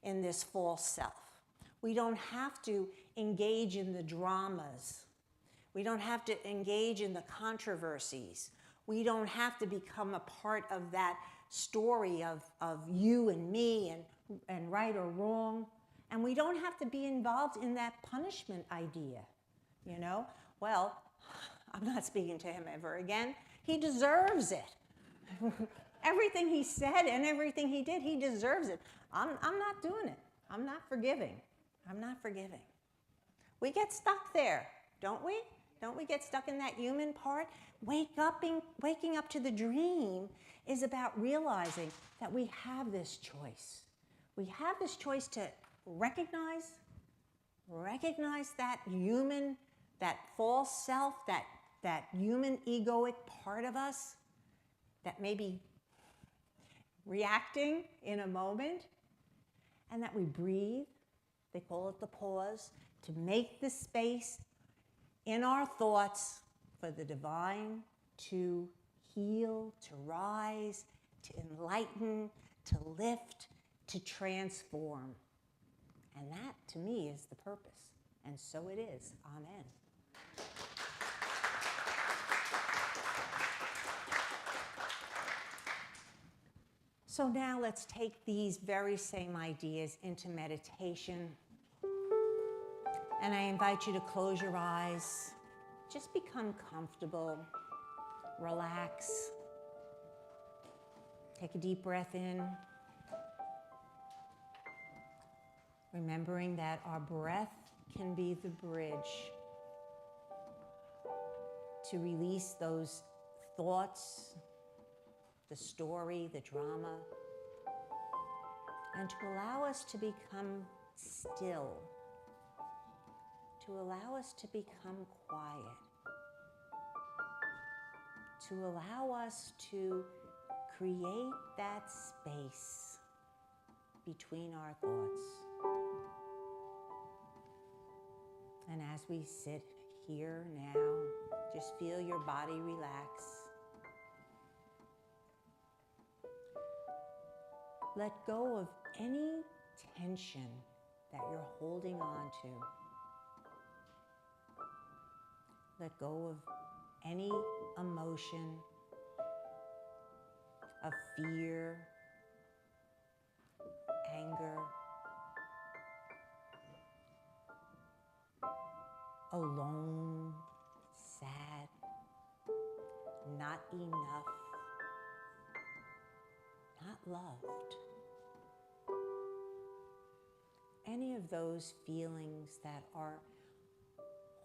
in this false self. We don't have to engage in the dramas. We don't have to engage in the controversies. We don't have to become a part of that story of you and me and right or wrong. And we don't have to be involved in that punishment idea, you know? Well, I'm not speaking to him ever again. He deserves it. Everything he said and everything he did, he deserves it. I'm not doing it. I'm not forgiving. I'm not forgiving. We get stuck there, don't we? Don't we get stuck in that human part? Waking up to the dream is about realizing that we have this choice. We have this choice to recognize that human, that false self, that human egoic part of us that may be reacting in a moment, and that we breathe. They call it the pause, to make the space in our thoughts for the divine to heal, to rise, to enlighten, to lift, to transform. And that, to me, is the purpose. And so it is. Amen. So now let's take these very same ideas into meditation. And I invite you to close your eyes. Just become comfortable. Relax. Take a deep breath in. Remembering that our breath can be the bridge to release those thoughts, the story, the drama, and to allow us to become still, to allow us to become quiet, to allow us to create that space between our thoughts. And as we sit here now, just feel your body relax. Let go of any tension that you're holding on to. Let go of any emotion of fear, anger, alone, sad, not enough, not loved. Any of those feelings that are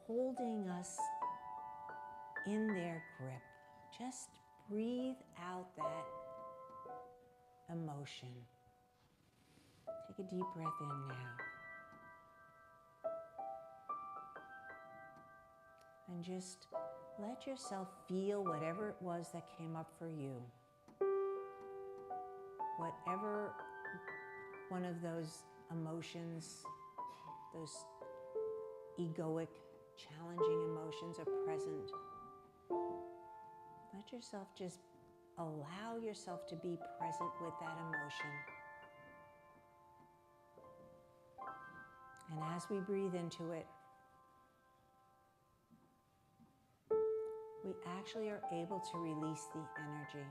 holding us in their grip, just breathe out that emotion. Take a deep breath in now. And just let yourself feel whatever it was that came up for you. Whatever one of those emotions, those egoic, challenging emotions are present. Let yourself just allow yourself to be present with that emotion. And as we breathe into it, we actually are able to release the energy.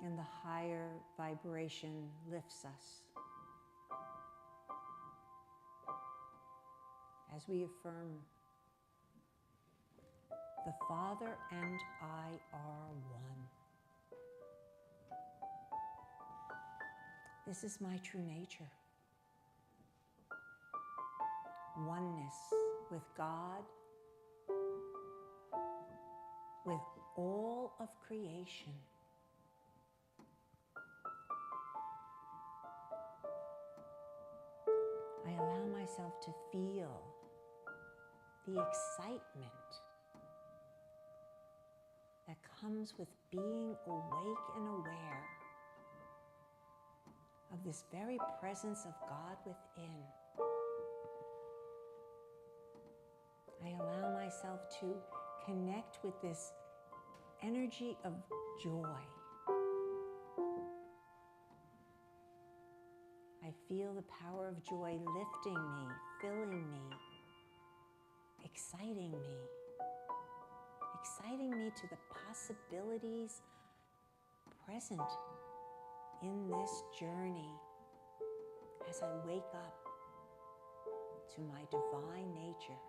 And the higher vibration lifts us. As we affirm, the Father and I are one. This is my true nature. Oneness with God, with all of creation. I allow myself to feel the excitement that comes with being awake and aware of this very presence of God within. I allow myself to connect with this energy of joy. I feel the power of joy lifting me, filling me, exciting me to the possibilities present in this journey as I wake up to my divine nature,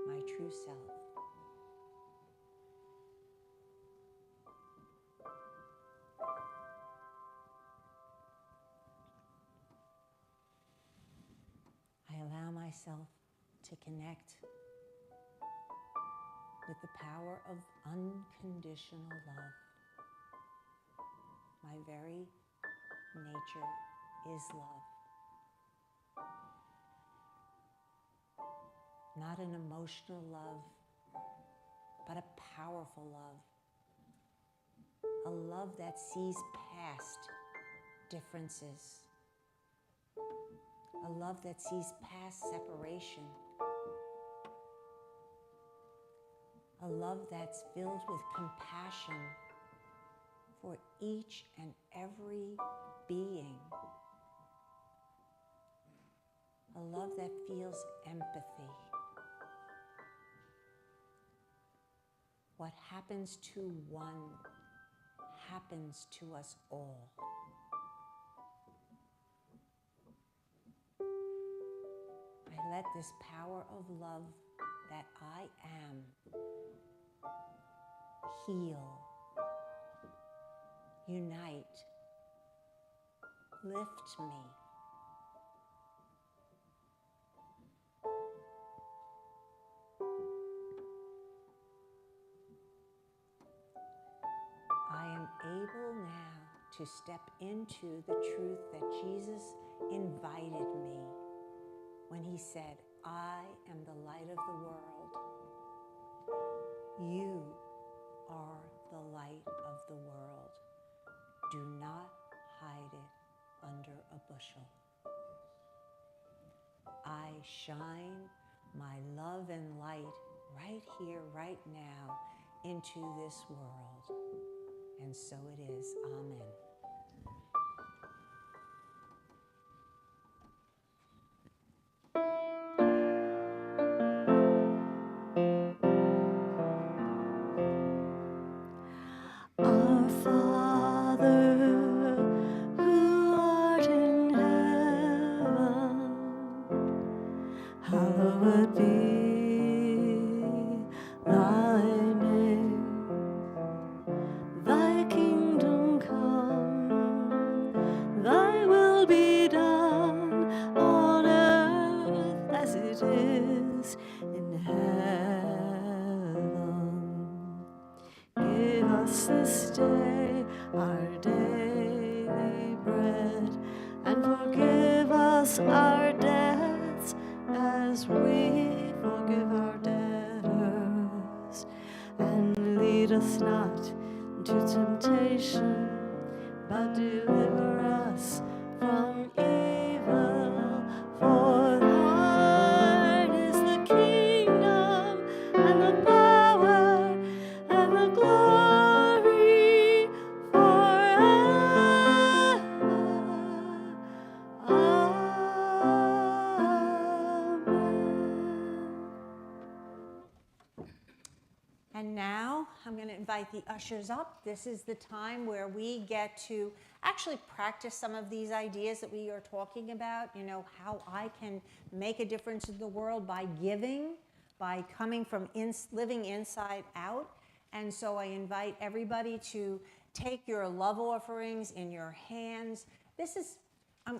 my true self. I allow myself to connect with the power of unconditional love. My very nature is love. Not an emotional love, but a powerful love. A love that sees past differences. A love that sees past separation. A love that's filled with compassion for each and every being. A love that feels empathy. What happens to one happens to us all. I let this power of love that I am heal, unite, lift me. I am able now to step into the truth that Jesus invited me when he said, I am the light of the world. You are the light of the world. Do not hide it under a bushel. I shine my love and light right here, right now, into this world. And so it is. Amen. Our Father, who art in heaven, hallowed be thy name. Thy kingdom come, thy will be done on earth as it is in heaven. Give us this day our daily bread, and forgive us our debts as we forgive our debtors. And lead us not into temptation, but deliver us from evil. For thine is the kingdom and the power and the glory forever. Amen. And now I'm going to invite the ushers up. This is the time where we get to actually practice some of these ideas that we are talking about. You know, how I can make a difference in the world by giving, by coming from living inside out. And so I invite everybody to take your love offerings in your hands. This is,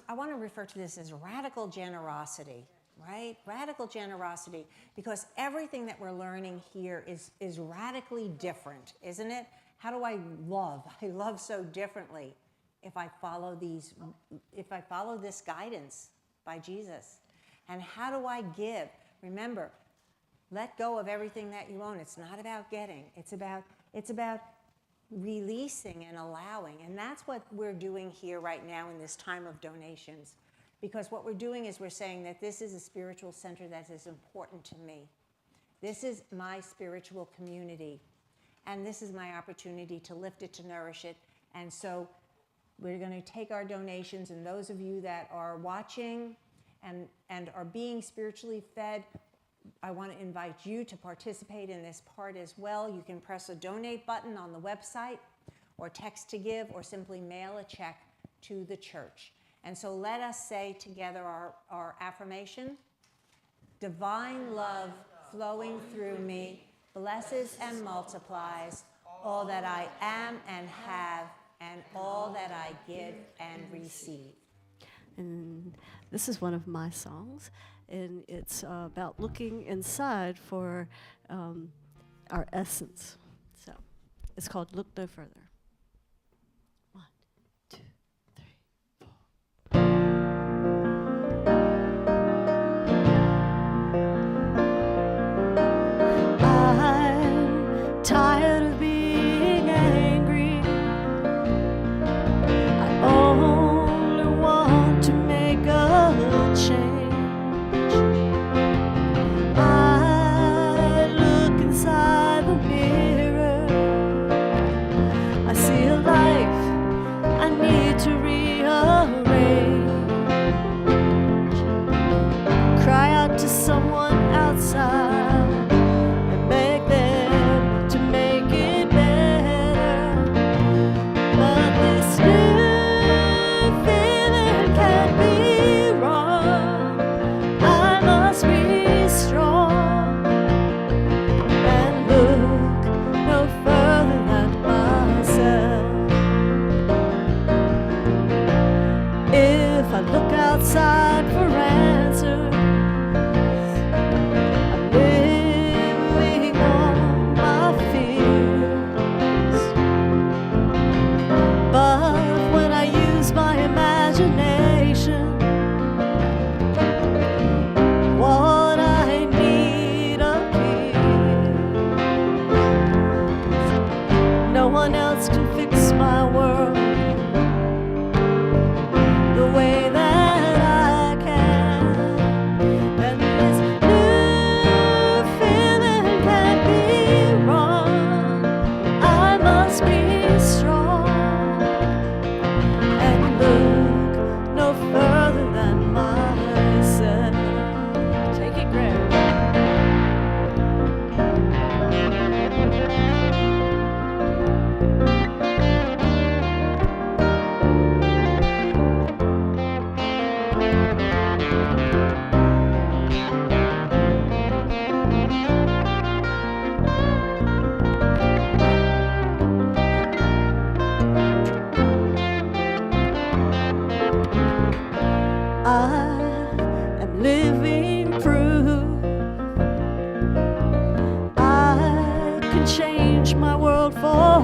I want to refer to this as radical generosity. Right? Radical generosity, because everything that we're learning here is radically different, isn't it? How do I love? I love so differently if I follow this guidance by Jesus. And how do I give? Remember, let go of everything that you own. It's not about getting. It's about releasing and allowing. And that's what we're doing here right now in this time of donations. Because what we're doing is we're saying that this is a spiritual center that is important to me. This is my spiritual community. And this is my opportunity to lift it, to nourish it. And so we're going to take our donations. And those of you that are watching and are being spiritually fed, I want to invite you to participate in this part as well. You can press a donate button on the website, or text to give, or simply mail a check to the church. And so let us say together our affirmation. Divine love flowing through me blesses and multiplies all that I am and have, and all that I give and receive. And this is one of my songs, and it's about looking inside for our essence. So it's called Look No Further. 1, 2, 3, 4. I'm tired of being angry. I only want to make a change. I look inside the mirror. I see a light to rearrange, cry out to someone outside and beg them to make it better. But this new feeling can't be wrong. I must be strong and look no further than myself. If I look outside for answers, I'm living on my fears. But when I use my imagination, what I need appears. No one else can fix my world the way that I can. And this new feeling can't be wrong. I must be strong and look no further than myself. Take it, Greg. I am living proof I can change my world for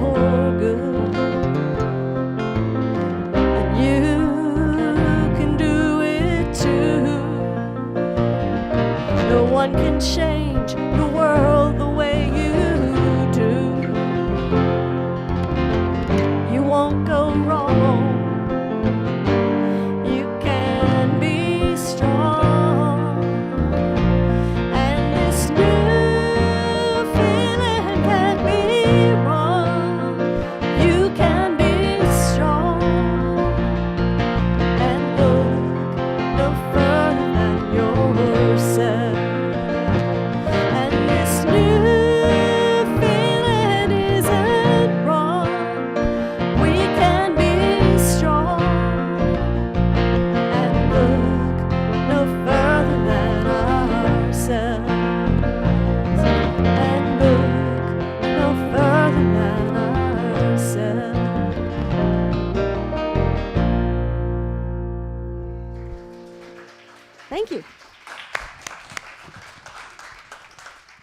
good, and you can do it too. No one can change the world the way you do. You won't go wrong. You can be strong, and this new feeling can't be wrong. You can be strong and look no further than yourself. And this new feeling isn't wrong. We can be strong and look no further than ourselves. And look no further than ourselves. Thank you.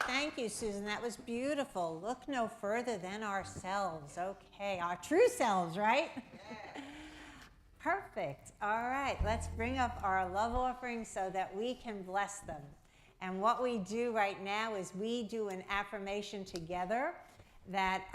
Thank you, Susan. That was beautiful. Look no further than ourselves. Okay, our true selves, right? Perfect. All right, let's bring up our love offerings so that we can bless them. And what we do right now is we do an affirmation together that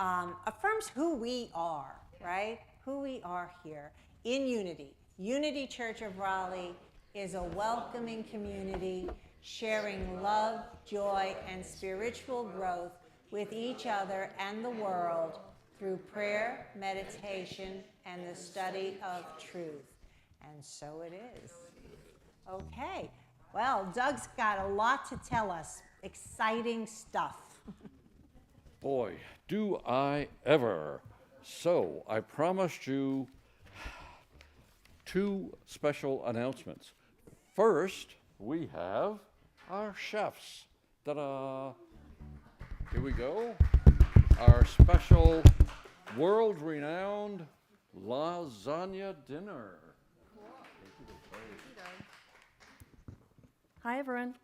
affirms who we are, right? Who we are here in unity. Unity Church of Raleigh is a welcoming community sharing love, joy, and spiritual growth with each other and the world through prayer, meditation, and the study of truth. And so it is. Okay. Well, Doug's got a lot to tell us. Exciting stuff. Boy, do I ever. So, I promised you 2 special announcements. First, we have our chefs. Ta-da! Here we go. Our special world-renowned lasagna dinner. Hi, everyone.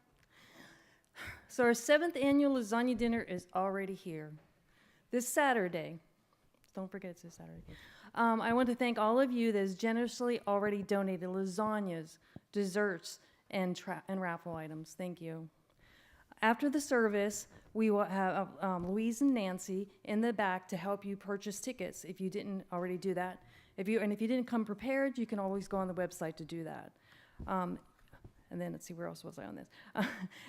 So our 7th annual lasagna dinner is already here. This Saturday, don't forget it's this Saturday. I want to thank all of you that has generously already donated lasagnas, desserts, and raffle items. Thank you. After the service, we will have Louise and Nancy in the back to help you purchase tickets if you didn't already do that. If you didn't come prepared, you can always go on the website to do that. And then let's see, where else was I on this?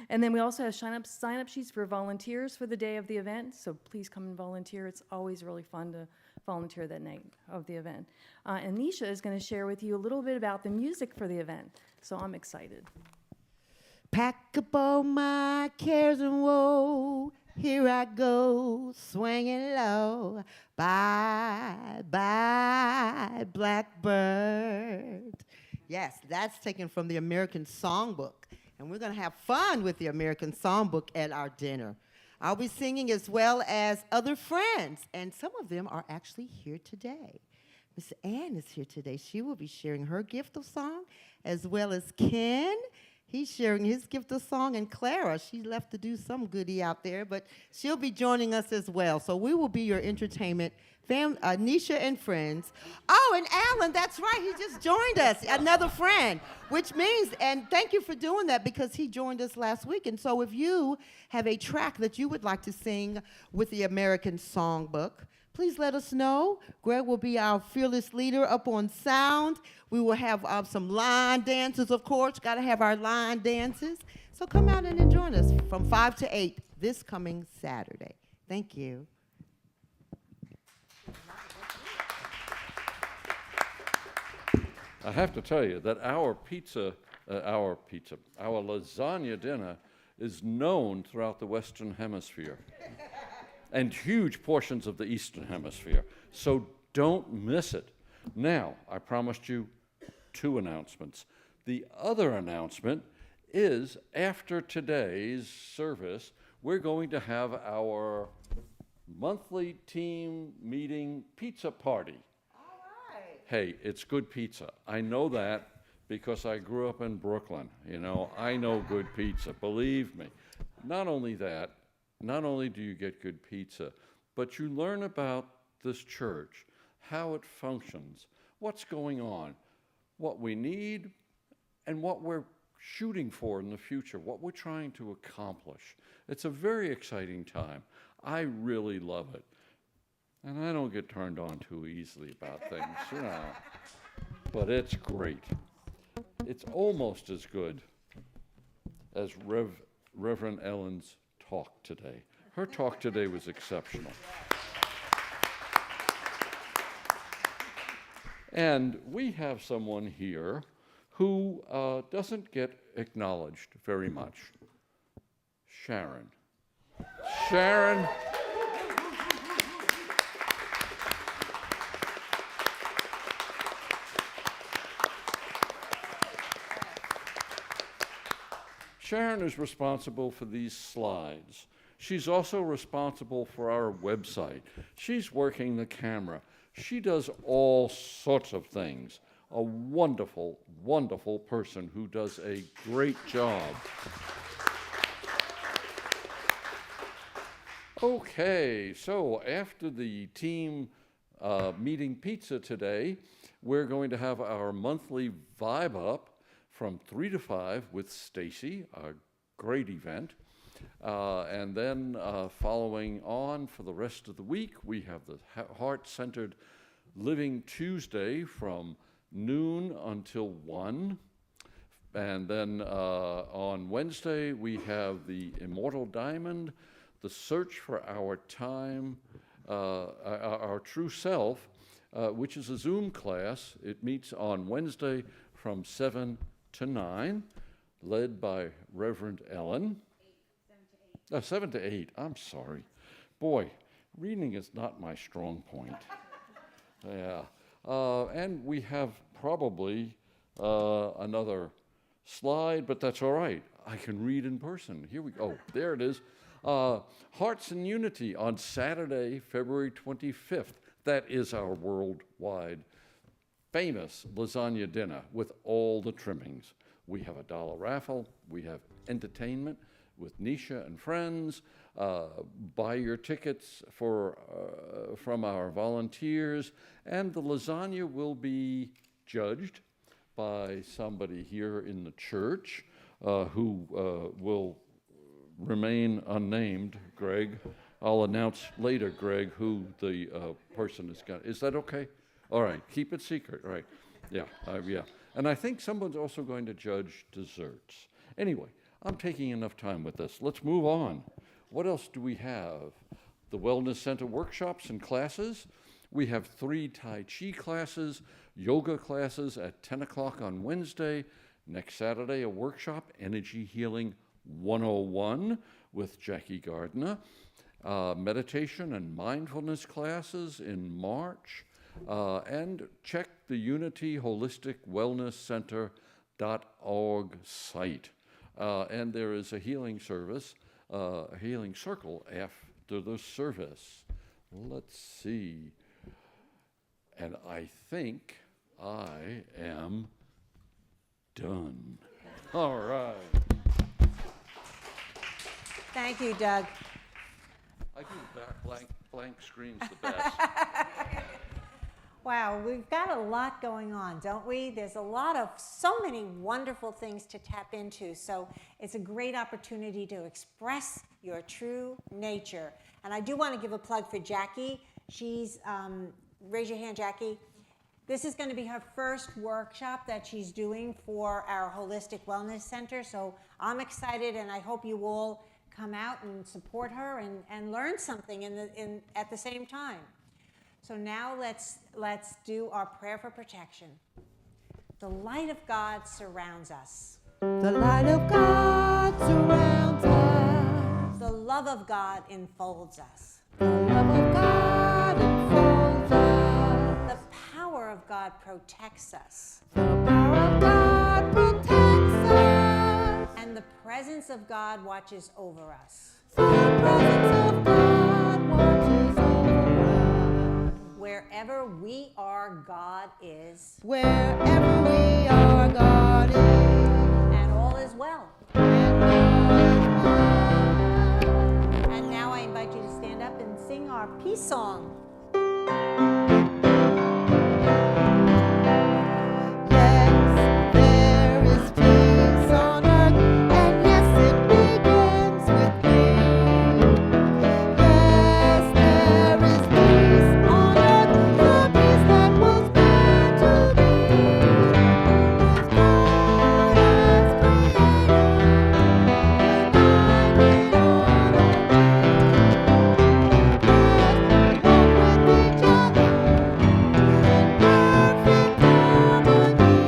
And then we also have sign up sheets for volunteers for the day of the event. So please come and volunteer. It's always really fun to volunteer that night of the event. And Nisha is going to share with you a little bit about the music for the event. So I'm excited. Pack up all my cares and woe. Here I go, swinging low. Bye, bye, blackbird. Yes, that's taken from the American Songbook. And we're going to have fun with the American Songbook at our dinner. I'll be singing as well as other friends, and some of them are actually here today. Miss Ann is here today. She will be sharing her gift of song, as well as Ken. He's sharing his gift of song, and Clara, she left to do some goodie out there, but she'll be joining us as well. So we will be your entertainment, Nisha and friends. Oh, and Alan, that's right, he just joined us, another friend, which means, and thank you for doing that because he joined us last week. And so if you have a track that you would like to sing with the American Songbook, please let us know. Greg will be our fearless leader up on sound. We will have some line dances, of course. Got to have our line dances. So come out and join us from 5 to 8 this coming Saturday. Thank you. I have to tell you that our lasagna dinner is known throughout the Western Hemisphere and huge portions of the Eastern Hemisphere. So don't miss it. Now, I promised you 2 announcements. The other announcement is after today's service, we're going to have our monthly team meeting pizza party. Hey, it's good pizza. I know that because I grew up in Brooklyn. You know, I know good pizza, believe me. Not only that, not only do you get good pizza, but you learn about this church, how it functions, what's going on, what we need, and what we're shooting for in the future, what we're trying to accomplish. It's a very exciting time. I really love it. And I don't get turned on too easily about things, you know. But it's great. It's almost as good as Reverend Ellen's talk today. Her talk today was exceptional. And we have someone here who doesn't get acknowledged very much. Sharon. Sharon. Sharon is responsible for these slides. She's also responsible for our website. She's working the camera. She does all sorts of things. A wonderful, wonderful person who does a great job. Okay, so after the team meeting pizza today, we're going to have our monthly Vibe Up from 3 to 5 with Stacy, a great event. And then following on for the rest of the week, we have the Heart-Centered Living Tuesday from noon until 1. And then on Wednesday, we have the Immortal Diamond, the Search for Our Time, our True Self, which is a Zoom class. It meets on Wednesday from 7 to 9, led by Reverend Ellen. 7 to 8, I'm sorry. Boy, reading is not my strong point. Yeah. And we have probably another slide, but that's all right. I can read in person. Here we go. Oh, there it is. Hearts in Unity on Saturday, February 25th. That is our worldwide famous lasagna dinner with all the trimmings. We have a dollar raffle. We have entertainment with Nisha and friends. Buy your tickets from our volunteers. And the lasagna will be judged by somebody here in the church who will remain unnamed, Greg. I'll announce later, Greg, who the person is going to. Is that okay? All right, keep it secret, right? Yeah, yeah. And I think someone's also going to judge desserts. Anyway, I'm taking enough time with this. Let's move on. What else do we have? The Wellness Center workshops and classes. We have 3 Tai Chi classes, yoga classes at 10 o'clock on Wednesday. Next Saturday, a workshop, Energy Healing 101 with Jackie Gardner. Meditation and mindfulness classes in March. And check the Unity Holistic Wellness Center.org site. And there is a healing service, a healing circle after the service. Let's see. And I think I am done. All right. Thank you, Doug. I do blank screens the best. Wow, we've got a lot going on, don't we? There's so many wonderful things to tap into. So it's a great opportunity to express your true nature. And I do want to give a plug for Jackie. She's, raise your hand, Jackie. This is going to be her first workshop that she's doing for our Holistic Wellness Center. So I'm excited, and I hope you all come out and support her and learn something at the same time. So now let's do our prayer for protection. The light of God surrounds us. The light of God surrounds us. The love of God enfolds us. The love of God enfolds us. The power of God protects us. The power of God protects us. And the presence of God watches over us. The presence of God watches over us. Wherever we are, God is. Wherever we are, God is. And all is well. And all is well. And now I invite you to stand up and sing our peace song. Yes, there is peace on earth, and yes, it begins with me. Yes, there is peace on earth, the peace that was meant to be. With God as creator, united on our way. Let's walk with each other in perfect harmony.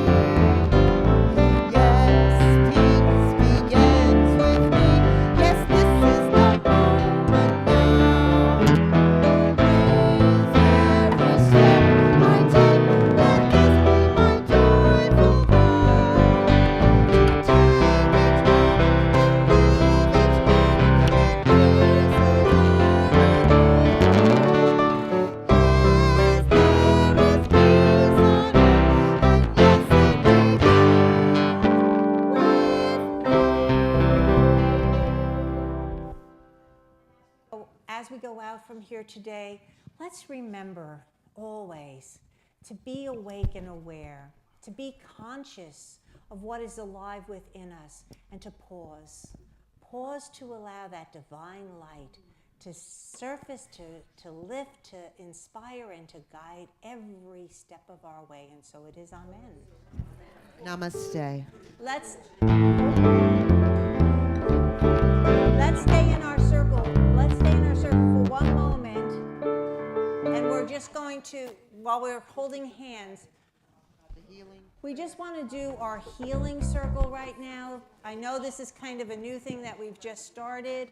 Yes, peace begins with me. Yes, this is the moment now. With every step I take, let this be my joyful vow. To take each moment and live each moment in peace and harmony. Yes, there is peace on earth, and yes, it begins with So as we go out from here today, let's remember always to be awake and aware, to be conscious of what is alive within us, and to pause. Pause to allow that divine light to surface, to lift, to inspire, and to guide every step of our way. And so it is, amen. Namaste. Let's stay in our circle. Let's stay in our circle for one moment. And we're just going to, while we're holding hands, we just want to do our healing circle right now. I know this is kind of a new thing that we've just started,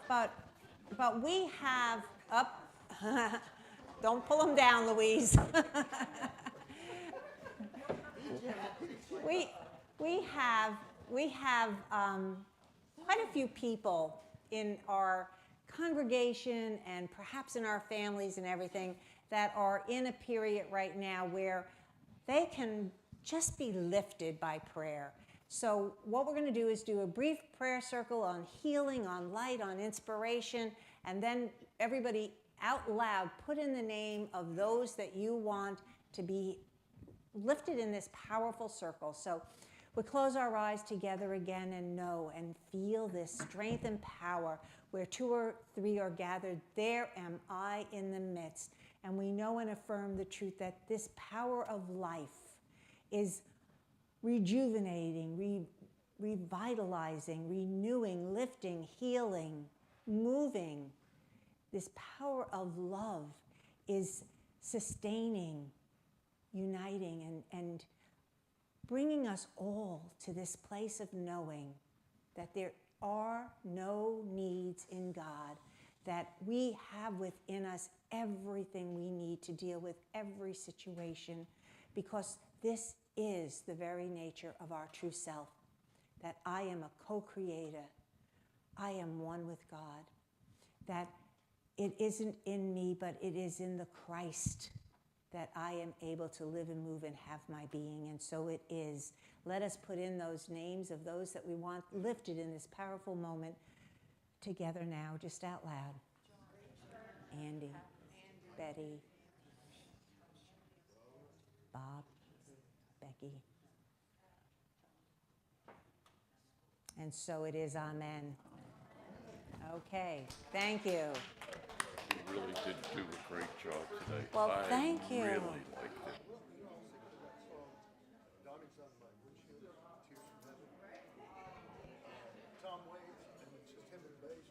but we have up. Don't pull them down, Louise. we have quite a few people in our congregation and perhaps in our families and everything that are in a period right now where they can just be lifted by prayer. So what we're going to do is do a brief prayer circle on healing, on light, on inspiration, and then everybody out loud put in the name of those that you want to be lifted in this powerful circle. So we close our eyes together again and know and feel this strength and power. Where 2 or 3 are gathered, there am I in the midst. And we know and affirm the truth that this power of life is rejuvenating, revitalizing, renewing, lifting, healing, moving. This power of love is sustaining, uniting, and bringing us all to this place of knowing that there are no needs in God, that we have within us everything we need to deal with every situation, because this is the very nature of our true self, that I am a co-creator, I am one with God, that it isn't in me, but it is in the Christ that I am able to live and move and have my being, and so it is. Let us put in those names of those that we want lifted in this powerful moment together now, just out loud. Andy, Betty, Bob, Becky. And so it is, amen. Okay, thank you. You really did do a great job today. Well, thank you. I really liked it. Donnie's on my windshield, Tears from Heaven. Tom Waits, and it's just him and bass.